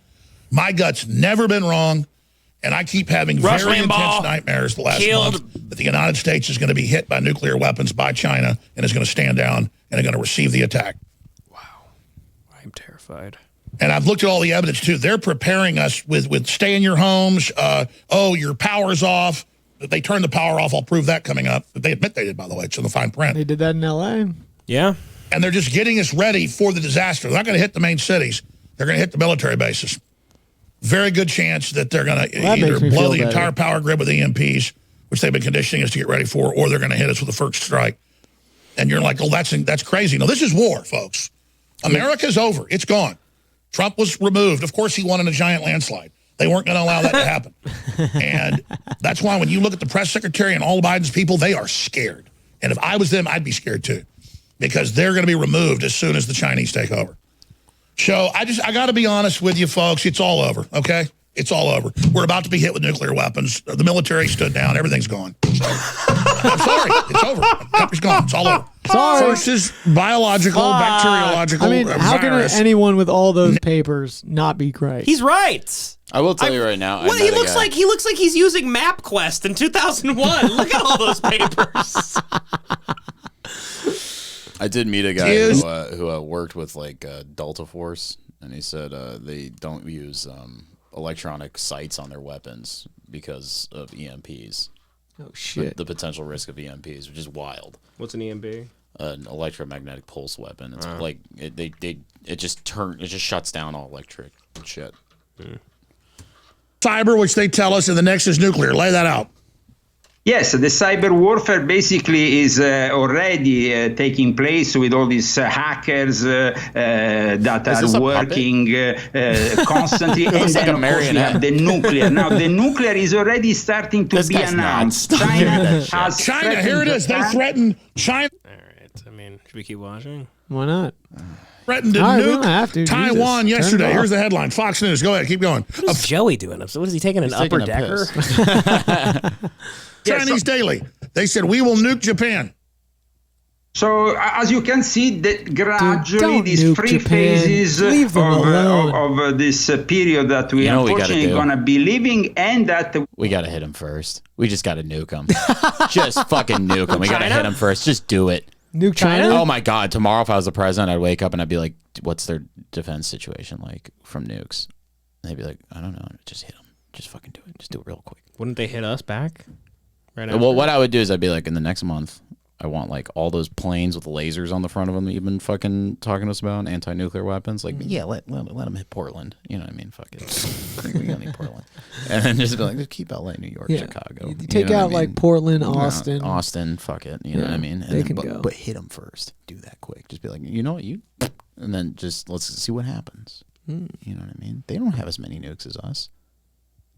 My gut's never been wrong, and I keep having Rush very Limbaugh intense nightmares the last month that the United States is going to be hit by nuclear weapons by China and is going to stand down and are going to receive the attack. I'm terrified. And I've looked at all the evidence, too. They're preparing us with stay in your homes. Your power's off. If they turn the power off, I'll prove that coming up. But they admit they did, by the way. It's in the fine print. They did that in L.A. Yeah. And they're just getting us ready for the disaster. They're not going to hit the main cities. They're going to hit the military bases. Very good chance that they're going to either blow the entire power grid with EMPs, which they've been conditioning us to get ready for, or they're going to hit us with a first strike. And you're like, oh, that's crazy. No, this is war, folks. America's over. It's gone. Trump was removed. Of course, he won in a giant landslide. They weren't going to allow that to happen. And that's why when you look at the press secretary and all Biden's people, they are scared. And if I was them, I'd be scared too, because they're going to be removed as soon as the Chinese take over. So I got to be honest with you, folks. It's all over, okay? It's all over. We're about to be hit with nuclear weapons. The military stood down. Everything's gone. I'm sorry. It's over. Country's gone. It's all over. Sorry. First is biological, bacteriological. I mean, how virus. can anyone with all those papers not be great? He's right. I will tell you right now. Well, he looks like he's using MapQuest in 2001. Look at all those papers. I did meet a guy who worked with like Delta Force, and he said they don't use electronic sights on their weapons because of EMPs. Oh shit! The potential risk of EMPs, which is wild. What's an EMP? An electromagnetic pulse weapon. It's like it just shuts down all electric shit. Cyber, which they tell us, and the next is nuclear. Lay that out. Yes, the cyber warfare basically is already taking place with all these hackers that are working constantly. And like then, of course, we have the nuclear. Now, the nuclear is already starting to be announced. China, here it is. They threatened China. All right. I mean, should we keep watching? Why not? Threatened to nuke Taiwan yesterday. Here's the headline. Fox News. Go ahead. Keep going. What's Joey doing? So what is he taking an upper decker? Chinese Daily. They said, we will nuke Japan. So, as you can see, that gradually these three phases of this period that we unfortunately going to be living, and that we got to hit him first. We just got to nuke him. Just fucking nuke him. We got to hit him first. Just do it. Nuke China? Oh my God. Tomorrow, if I was the president, I'd wake up and I'd be like, what's their defense situation like from nukes? And they'd be like, I don't know. Just hit them. Just fucking do it. Just do it real quick. Wouldn't they hit us back? Right well, what I would do is I'd be like, in the next month, I want like all those planes with lasers on the front of them that you've been fucking talking to us about, anti-nuclear weapons. Like, yeah, let them hit Portland. You know what I mean? Fuck it. We don't need Portland. And then just be like, just keep LA, New York, Chicago. You take out like Portland, Austin. Austin, fuck it. You know what I mean? And they then, can go. But hit them first. Do that quick. Just be like, you know what? And then just let's see what happens. You know what I mean? They don't have as many nukes as us.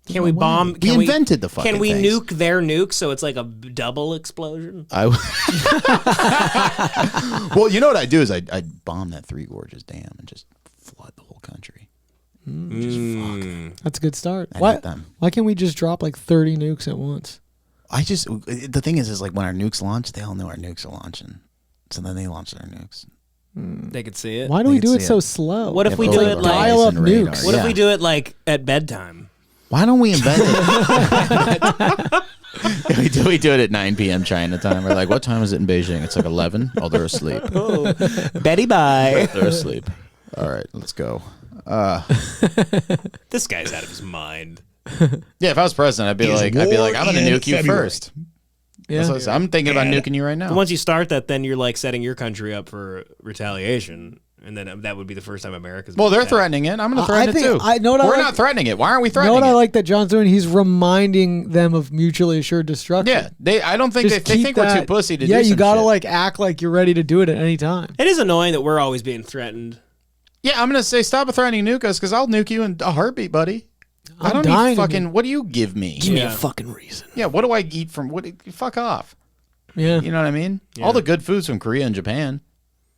Can we bomb? We invented the fucking Can we things. nuke their nuke so it's like a double explosion? Well, you know what I'd do is I'd bomb that Three Gorges Dam and just flood the whole country. Just fuck. That's a good start. I'd hit them. Why can't we just drop like 30 nukes at once? The thing is like when our nukes launch, they all know our nukes are launching. So then they launch their nukes. They could see it. Why do we do it so slow? What if we do it like dial up nukes? What if we do it like at bedtime? Why don't we invent it? we do it at 9 p.m. China time. We're like, what time is it in Beijing? It's like 11. Oh, they're asleep. Oh, Betty bye. They're asleep. All right, let's go. This guy's out of his mind. Yeah, if I was president, I'd be like, I'm going to nuke you first. Yeah. I'm thinking about nuking you right now. But once you start that, then you're like setting your country up for retaliation. And then that would be the first time America's. Well, they're threatening it. I'm going to threaten it too. We're not threatening it. Why aren't we threatening it? You know what I like that John's doing? He's reminding them of mutually assured destruction. Yeah, I don't think they think we're too pussy to do Yeah, you some got to shit. like act like you're ready to do it at any time. It is annoying that we're always being threatened. Yeah, I'm going to say stop threatening nuke us because I'll nuke you in a heartbeat, buddy. I don't need fucking. What do you give me? Give me a fucking reason. Yeah, what do I eat from? What? Fuck off. Yeah, you know what I mean. Yeah. All the good foods from Korea and Japan.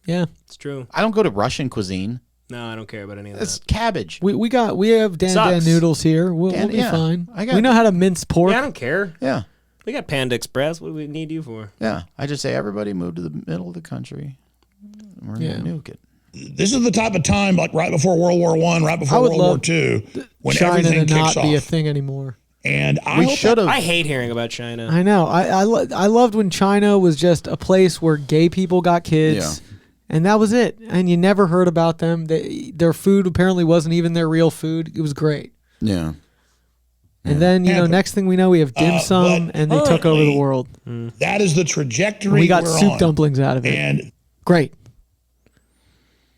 Yeah, it's true. I don't go to Russian cuisine. No, I don't care about any of It's that. cabbage. We have Dan noodles here. We'll be fine. We know how to mince pork. Yeah, I don't care. Yeah, we got Panda Express. What do we need you for? Yeah, I just say everybody move to the middle of the country. We're gonna nuke it. This is the type of time, like right before World War I, right before World War II, when China everything to kicks not be a off. thing anymore. And We should have. I hate hearing about China. I know. I loved when China was just a place where gay people got kids, and that was it. And you never heard about them. Their food apparently wasn't even their real food. It was great. Yeah. And then next thing we know, we have dim sum, and they took over the world. That is the trajectory And we got we're soup on. dumplings out of it. And great.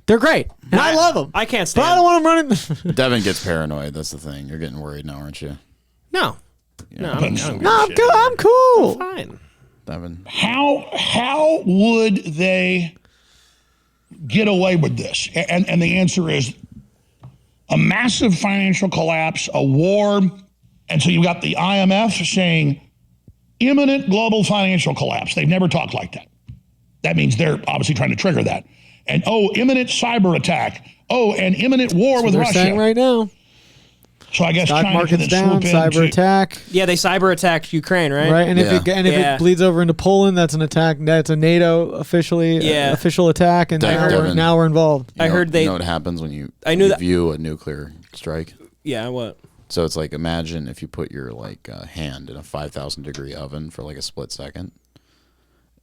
They're great, and I love them. I can't But stand. I don't want them running. Devin gets paranoid. That's the thing. You're getting worried now, aren't you? No, no, I don't give a No, I'm shit. cool. I'm cool. Fine. Devin. How would they get away with this? And the answer is a massive financial collapse, a war, and so you've got the IMF saying imminent global financial collapse. They've never talked like that. That means they're obviously trying to trigger that. And imminent cyber attack. Oh, and imminent war with They're Russia. saying right now. So I guess stock China market's can down, swoop cyber into- attack. Yeah, they cyber attacked Ukraine, right? Right, and if it bleeds over into Poland, that's an attack. That's a NATO official attack, and now we're involved. You know what happens when you view a nuclear strike? Yeah, what? So it's like, imagine if you put your hand in a 5,000 degree oven for like a split second.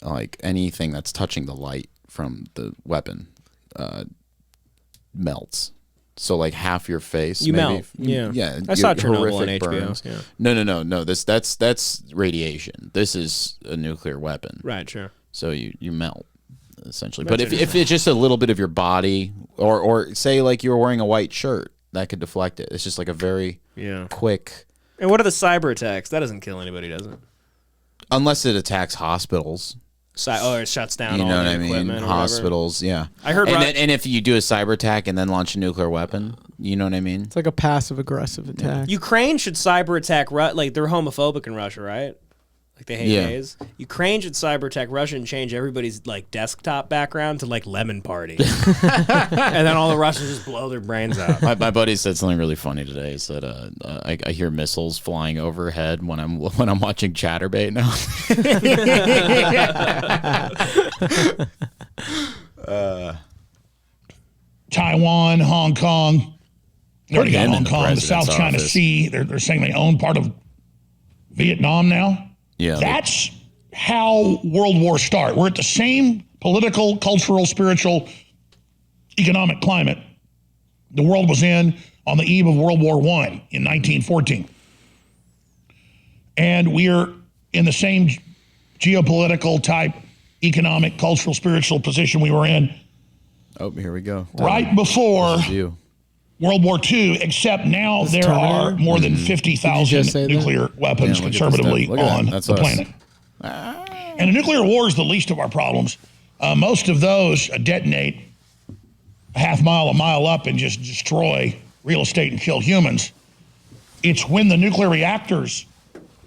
Like anything that's touching the light from the weapon melts. So like half your face, you maybe. melt. Yeah, I your saw Chernobyl on horrific HBO. burns. Yeah. No. That's radiation. This is a nuclear weapon. Right. Sure. So you melt essentially. That's But if it's just a little bit of your body, or say like you were wearing a white shirt, that could deflect it. It's just like a very quick. And what are the cyber attacks? That doesn't kill anybody, does it? Unless it attacks hospitals. It shuts down You all know the what I mean? equipment or Hospitals, yeah. I heard and if you do a cyber attack and then launch a nuclear weapon, you know what I mean? It's like a passive aggressive attack. Ukraine should cyber attack like they're homophobic in Russia, right? Like they hate gays. Ukraine should cyber attack Russia and change everybody's like desktop background to like Lemon Party, and then all the Russians just blow their brains out. My buddy said something really funny today. He said, "I hear missiles flying overhead when I'm watching Chatterbait now." Taiwan, Hong Kong. They already got Him in Hong the Kong, the South president's China office. Sea. They're saying they own part of Vietnam now. Yeah, That's how world wars start. We're at the same political, cultural, spiritual, economic climate the world was in on the eve of World War I in 1914. And we're in the same geopolitical type, economic, cultural, spiritual position we were in Oh, here we go. right before This is you. World War II, except now This there are Terminator? more than Did you just say 50,000 that? nuclear weapons Yeah, look at this conservatively stuff. Look at that. on That's the us. planet. And the nuclear war is the least of our problems. Most of those detonate a half mile, a mile up and just destroy real estate and kill humans. It's when the nuclear reactors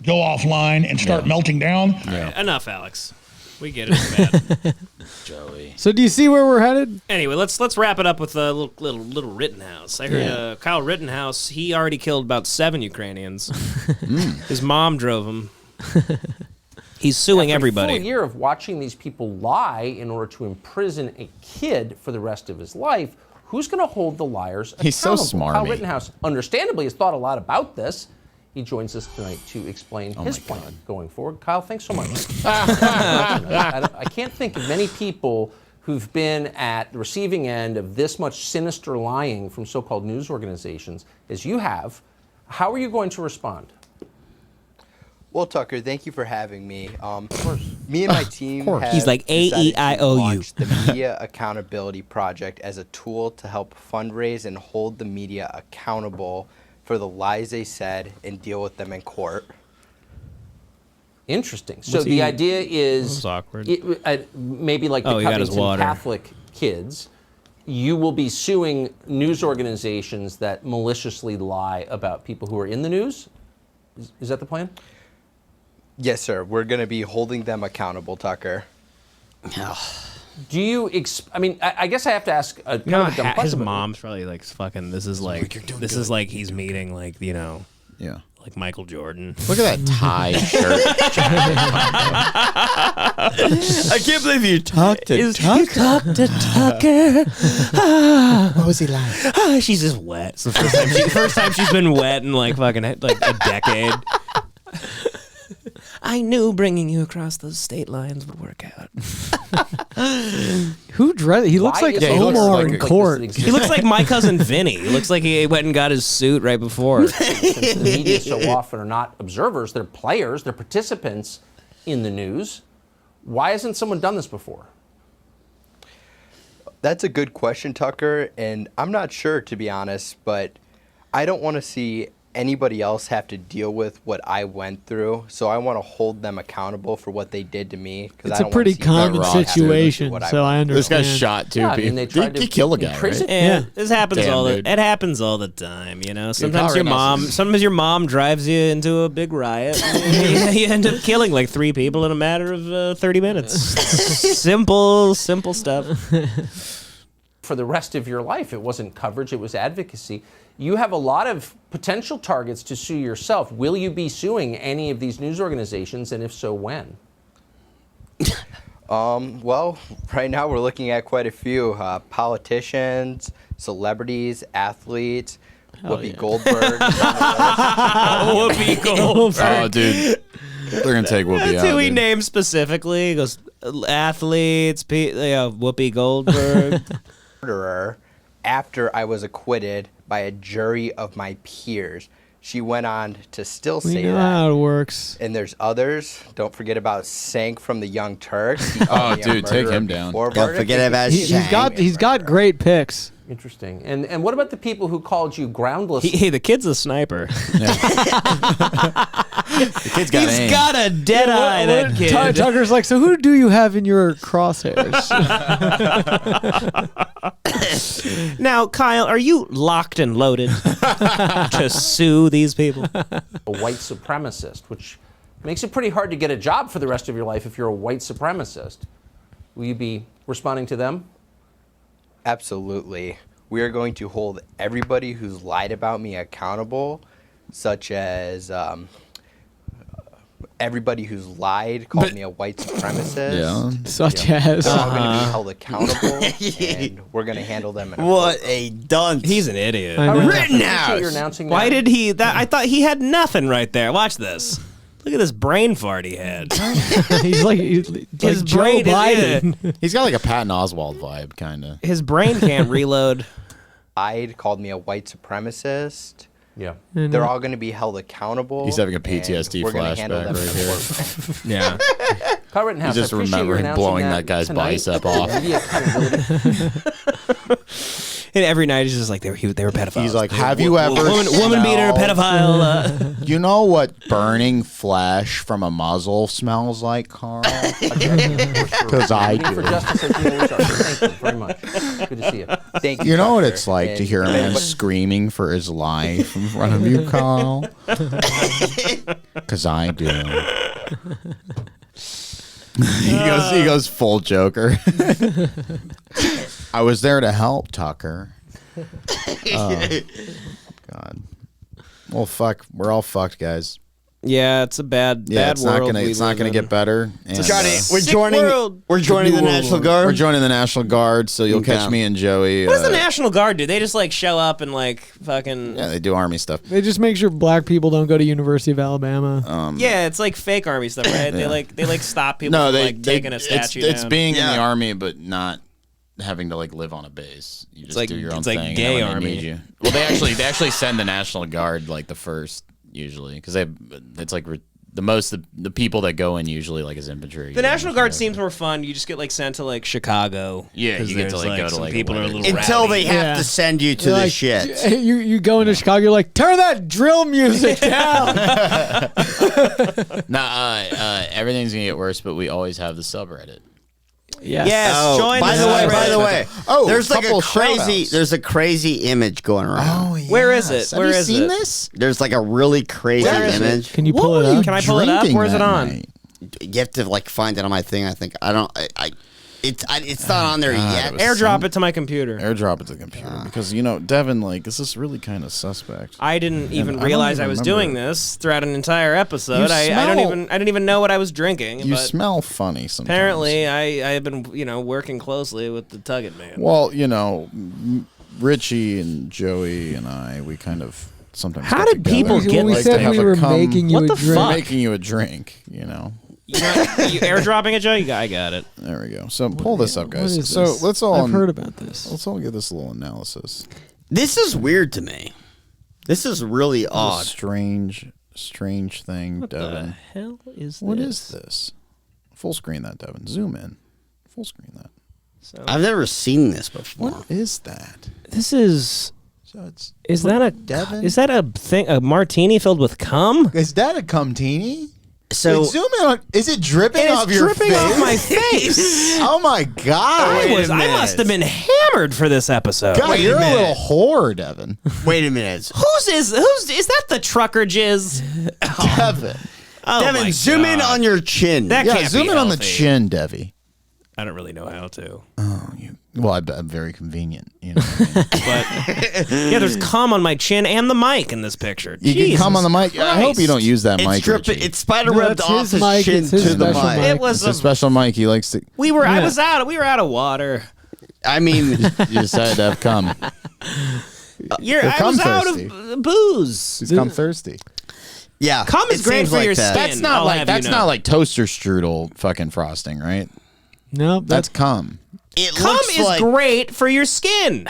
go offline and start melting down. Enough, Alex. We get it. It's bad. Joey. So do you see where we're headed? Anyway, let's wrap it up with a little Rittenhouse. I heard Kyle Rittenhouse. He already killed about 7 Ukrainians. His mom drove him. He's suing everybody. After a full year of watching these people lie in order to imprison a kid for the rest of his life, who's going to hold the liars accountable? He's so Kyle smarmy. Rittenhouse, understandably, has thought a lot about this. He joins us tonight to explain his plan going forward. Kyle, thanks so much. I can't think of many people who've been at the receiving end of this much sinister lying from so-called news organizations as you have. How are you going to respond? Well, Tucker, thank you for having me. Of course. Me and my team have He's like AEIOU. launched the Media Accountability Project as a tool to help fundraise and hold the media accountable for the lies they said and deal with them in court. Interesting. So the idea is That was awkward. Maybe like the Oh, he got his Covington water. Catholic kids, you will be suing news organizations that maliciously lie about people who are in the news? Is that the plan? Yes, sir. We're going to be holding them accountable, Tucker. Do you? I mean, I guess I have to ask a kind of a dumb his question. but- mom's probably like fucking. This is like is like he's meeting like like Michael Jordan. Look at that tie shirt. I can't believe you talked to Tucker. What was he like? She's just wet. It's the first time she's been wet in like fucking like a decade. I knew bringing you across those state lines would work out. Who dressed? He looks like Omar in court. He looks like my cousin Vinny. He looks like he went and got his suit right before. Since the media so often are not observers, they're players, they're participants in the news. Why hasn't someone done this before? That's a good question, Tucker, and I'm not sure, to be honest, but I don't want to see anybody else have to deal with what I went through, so I want to hold them accountable for what they did to me. It's a pretty common situation, so I understand. This guy's shot too. Yeah, I mean, they tried to kill a guy, right? imprison- Yeah, this happens Damn, it happens all the time, you know. Sometimes Kyle your mom drives you into a big riot. And you end up killing like 3 people in a matter of 30 minutes. Simple stuff. for the rest of your life. It wasn't coverage, it was advocacy. You have a lot of potential targets to sue yourself. Will you be suing any of these news organizations, and if so, when? Well, right now we're looking at quite a few politicians, celebrities, athletes, Whoopi Goldberg. Whoopi Goldberg. Oh, dude. They're going to take Whoopi That's out. who he dude. named specifically. He goes, athletes, Whoopi Goldberg. Murderer after I was acquitted by a jury of my peers. She went on to still We say know that. how it works. And there's others. Don't forget about Sank from the Young Turks. He called me a dude, take murderer him down. before Don't verdict. forget about He's got great picks. Interesting. And what about the people who called you groundless? Hey, the kid's a sniper. The kid's got He's aim. got a dead eye, that kid. Tucker's like, so who do you have in your crosshairs? Now, Kyle, are you locked and loaded to sue these people? A white supremacist, which makes it pretty hard to get a job for the rest of your life if you're a white supremacist. Will you be responding to them? Absolutely. We are going to hold everybody who's lied about me accountable, such as everybody who's lied, called me a white supremacist. Yeah. Such as. They're all going to be held accountable, and we're going to handle them in a What a dunce. He's an idiot. I know. Appreciate your announcing Why that. did he? I thought he had nothing right there. Watch this. Look at this brain fart he had. He's like His Joe brain Biden. He's got like a Patton Oswalt vibe, kind of. His brain can't reload. lied, called me a white supremacist. Yeah. They're all going to be held accountable. He's having a and PTSD we're gonna handle flashback them in right a here. court. Yeah. Kyle Rittenhouse, He's just I appreciate you remembering announcing blowing that guy's tonight. bicep off. Media accountability. And every night he's just like, they were pedophiles. He's like, have you ever woman beater, pedophile? You know what burning flesh from a muzzle smells like, Carl? Because I For do. justice, as we always are. Thank you very much. Good to see you. Thank you. You know what Tucker. it's like to And hear a if man anybody- screaming for his life in front of you, Carl? Because I do. He goes full Joker. I was there to help, Tucker. God. Well, fuck. We're all fucked, guys. Yeah, it's a bad It's world. not gonna get better. And, Johnny, we're sick joining. world. We're joining the National Guard. we're joining the National Guard, so you'll catch Okay. me and Joey. What does the National Guard do? They just like show up and like fucking. Yeah, they do army stuff. They just make sure black people don't go to University of Alabama. Yeah, it's like fake army stuff, right? They like stop people No, from they like taking a statue It's down. being in the Yeah. army, but not having to like live on a base. You just like- do your own it's like thing. and gay then when they army. need you. Well, they actually send the National Guard like the first usually because it's like the people that go in usually like as infantry. The National Guard seems more fun. You just get like sent to like Chicago. Yeah, 'cause you get to there's, like go to some like people are a little Until rowdy. they have Yeah. to send you to You're the like, shit. You go into Chicago, you're like, turn that drill music down. Everything's gonna get worse, but we always have the subreddit. Yes. Yes, Oh, join by the way, Oh, there's like a couple crazy. shout-outs. There's a crazy image going around. Oh, yeah. Where is it? Have Where you is seen it? this? There's like a really crazy Where is it? image. Can you What pull were it you up? Can I pull it up? drinking Where's it that on? night? You have to like find it on my thing. I think I don't. It's not on there yet. it was Airdrop it to my computer. Airdrop it to the computer because Devin, like, this is really kind of suspect. I didn't even I don't realize even I was remember doing it. this throughout an entire episode. You I smell- didn't even know what I was drinking. You but smell funny sometimes. apparently, I have been working closely with the Tuggett man. Well, Richie and Joey and we kind of sometimes. How get did people together. get we like said that? we were making you What a the drink. fuck? Making you a drink, You airdropping it, Joe? I got it. There we go. So pull this up, What guys. is So this? let's all. I've heard about this. Let's all get this little analysis. This is weird to me. This is really This is a odd. strange thing, What Devin. the hell is What this? is this? Full screen that, Devin. Zoom in. Full screen that. I've never seen this before. What is that? This is. So it's Is that a Devin? Is that a thing? A martini filled with cum? Is that a cumtini? So Wait, zoom in on. Is it dripping It is off your dripping face? off my face. Oh my god! I must have been hammered for this episode. God, you're a little whore, Devin. Wait a minute. Whose is that? The trucker jizz? Devin. Oh my Devin, zoom in God. on your chin. That Yeah, can't zoom be in on the healthy. chin, Devi. I don't really know how to. Oh, you Well, I'm very convenient, you know what I mean? But yeah, there's cum on my chin and the mic in this picture. You can come on the mic. I hope you don't use that It's mic. dripping. Richie. It's spider webbed that's off his his mic, chin it's his to the special mic. mic. It was It's a special mic. He likes to. we were out of water. I mean, You decided to have cum. I cum was out thirsty. of booze. He's cum thirsty. yeah. Cum is it great seems for like your that. skin. That's not I'll like have you know. toaster strudel fucking frosting, right? No, That's cum. It Cum looks is like great for your skin.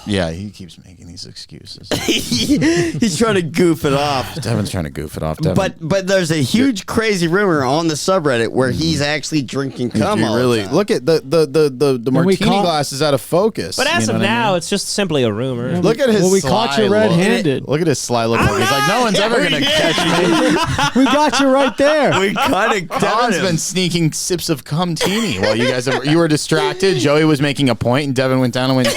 Yeah, he keeps making these excuses. he's trying to goof it off. Devin's trying to goof it off. Devin. But there's a huge crazy rumor on the subreddit where he's actually drinking cum. all the really time. look at the martini glass is out of focus. But as you know of what I now, mean? it's just simply a rumor. Look at his. Well, we sly caught you look. red-handed. Look at his sly look. He's like, no one's ever gonna catch me. we got you right there. We kind of Devin's been sneaking sips of cum-tini while you were distracted. Joey was making a point, and Devin went down and went.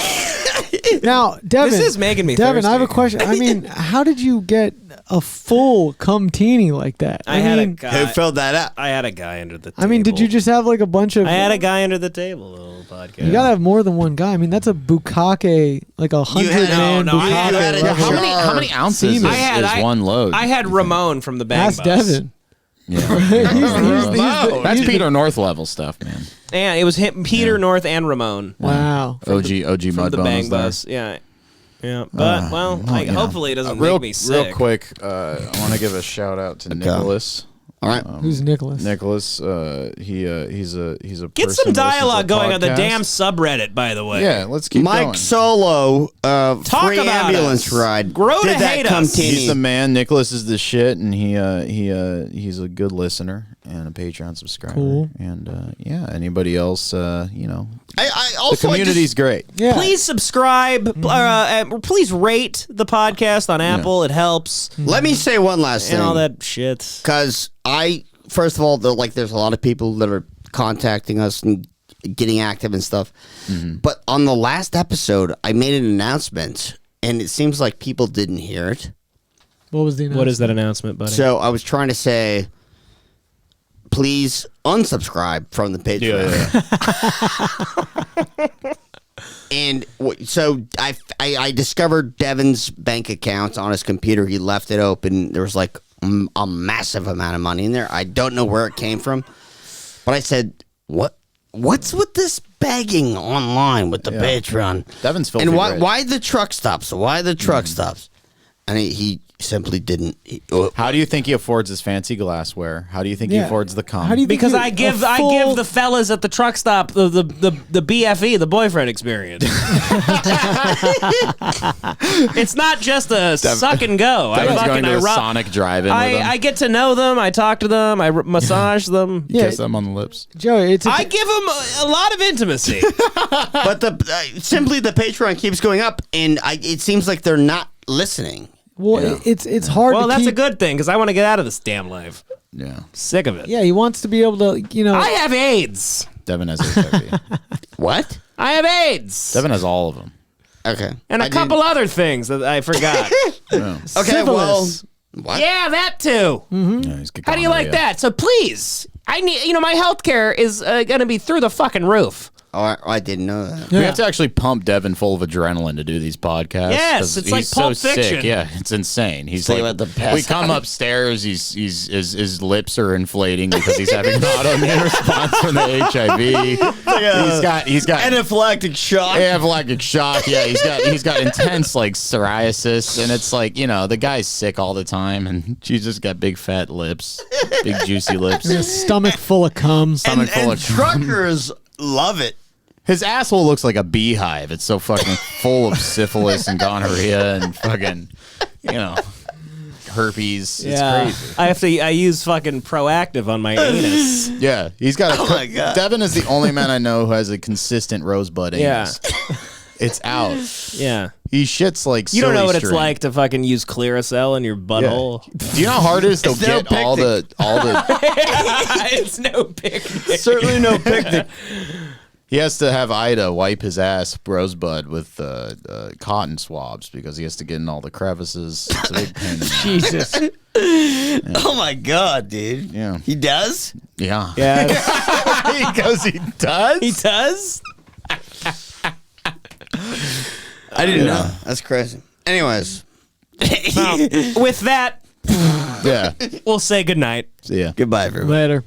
Now, Devin, This is making me Devin, thirsty. I have a question. I mean, how did you get a full cum-tini like that? I had a mean, guy. Who filled that up? I had a guy under the table. I mean, did you just have like a bunch of? I had a guy under the table. The whole podcast. You gotta have more than one guy. I mean, that's a bukkake, like 100-man no, I had bukkake. a- How many ounces Semen. is one load? I had Ramon from the Bang Ask Bus. Devin. Yeah. he's That's the- Peter North level stuff, man. And it was him, Peter North and Ramon. Wow. OG From Mud the Bones Bang there. Bus. Yeah. Yeah. But you know. hopefully it doesn't real, make me sick. Real quick, I want to give a shout out to Nicholas. All right. Who's Nicholas? Nicholas, he's a Get person some who listens to dialogue going on the podcasts. damn subreddit, by the way. Yeah, let's keep Mike going. Solo, Talk free about ambulance us. ride. Grow Did to that hate come us. He's the man. Nicholas is the shit, and he's a good listener and a Patreon subscriber. Cool. And anybody else, I also the community's great. Yeah. Please subscribe. Please rate the podcast on Apple. It helps. Let me say one last thing. And all that shit. Because first of all, there's a lot of people that are contacting us and getting active and stuff. Mm-hmm. But on the last episode, I made an announcement, and it seems like people didn't hear it. What was the announcement? What is that announcement, buddy? So I was trying to say, please unsubscribe from the Patreon. And so I discovered Devin's bank account on his computer. He left it open. There was like a massive amount of money in there. I don't know where it came from, but I said, What's with this begging online with the Patreon? Devin's filthy and rich. why the truck stops? Why the truck stops? And he simply didn't. How do you think he affords his fancy glassware? How do you think he affords the cum? How do you think Because you- I give a full- the fellas at the truck stop the BFE, the boyfriend experience. It's not just a suck and go. Devin's going to a rob- Sonic drive-in with him. I get to know them. I talk to them. I massage them. Kiss them on the lips. Joey, I give them a lot of intimacy. But simply the Patreon keeps going up, and it seems like they're not listening. Well, it's hard. Well, to that's keep, a good thing because I want to get out of this damn life. Yeah. Sick of it. Yeah, he wants to be able to, I have AIDS. Devin has HIV. What? I have AIDS. Devin has all of them. Okay. And a couple other things that I forgot. Okay, well, Syphilis. what? Yeah, that too. Yeah, he's How do you like that? So please, I need. My health care is going to be through the fucking roof. Oh, I didn't know that. We have to actually pump Devin full of adrenaline to do these podcasts. Yes, 'cause it's like he's Pulp so Fiction. sick. Yeah, it's insane. He's Say like, what the best- we come upstairs. His lips are inflating because he's having an autoimmune response from the HIV. He's got anaphylactic shock. Anaphylactic shock. Yeah, he's got intense like psoriasis, and it's like the guy's sick all the time, and she's just got big fat lips, big juicy lips, and a stomach full of cum. stomach full and of cum. truckers love it. His asshole looks like a beehive. It's so fucking full of syphilis and gonorrhea and fucking, herpes. It's crazy. I use fucking Proactive on my anus. Yeah, he's got a. Oh my God. Devin is the only man I know who has a consistent rosebud anus. Yeah. It's out. Yeah. He shits like You don't know silly what it's string. like to fucking use Clearasil in your butthole. Do you know how hard it is to It's no get all the It's no picnic. Certainly no picnic. He has to have Ida wipe his ass rosebud with cotton swabs because he has to get in all the crevices. It's a big pain in the ass. Jesus. Oh my God, dude. Yeah. He does? Yeah. Yeah. He goes, he does? He does? I didn't know. That's crazy. Anyways. With that, Yeah. we'll say goodnight. See ya. Goodbye, everybody. Later.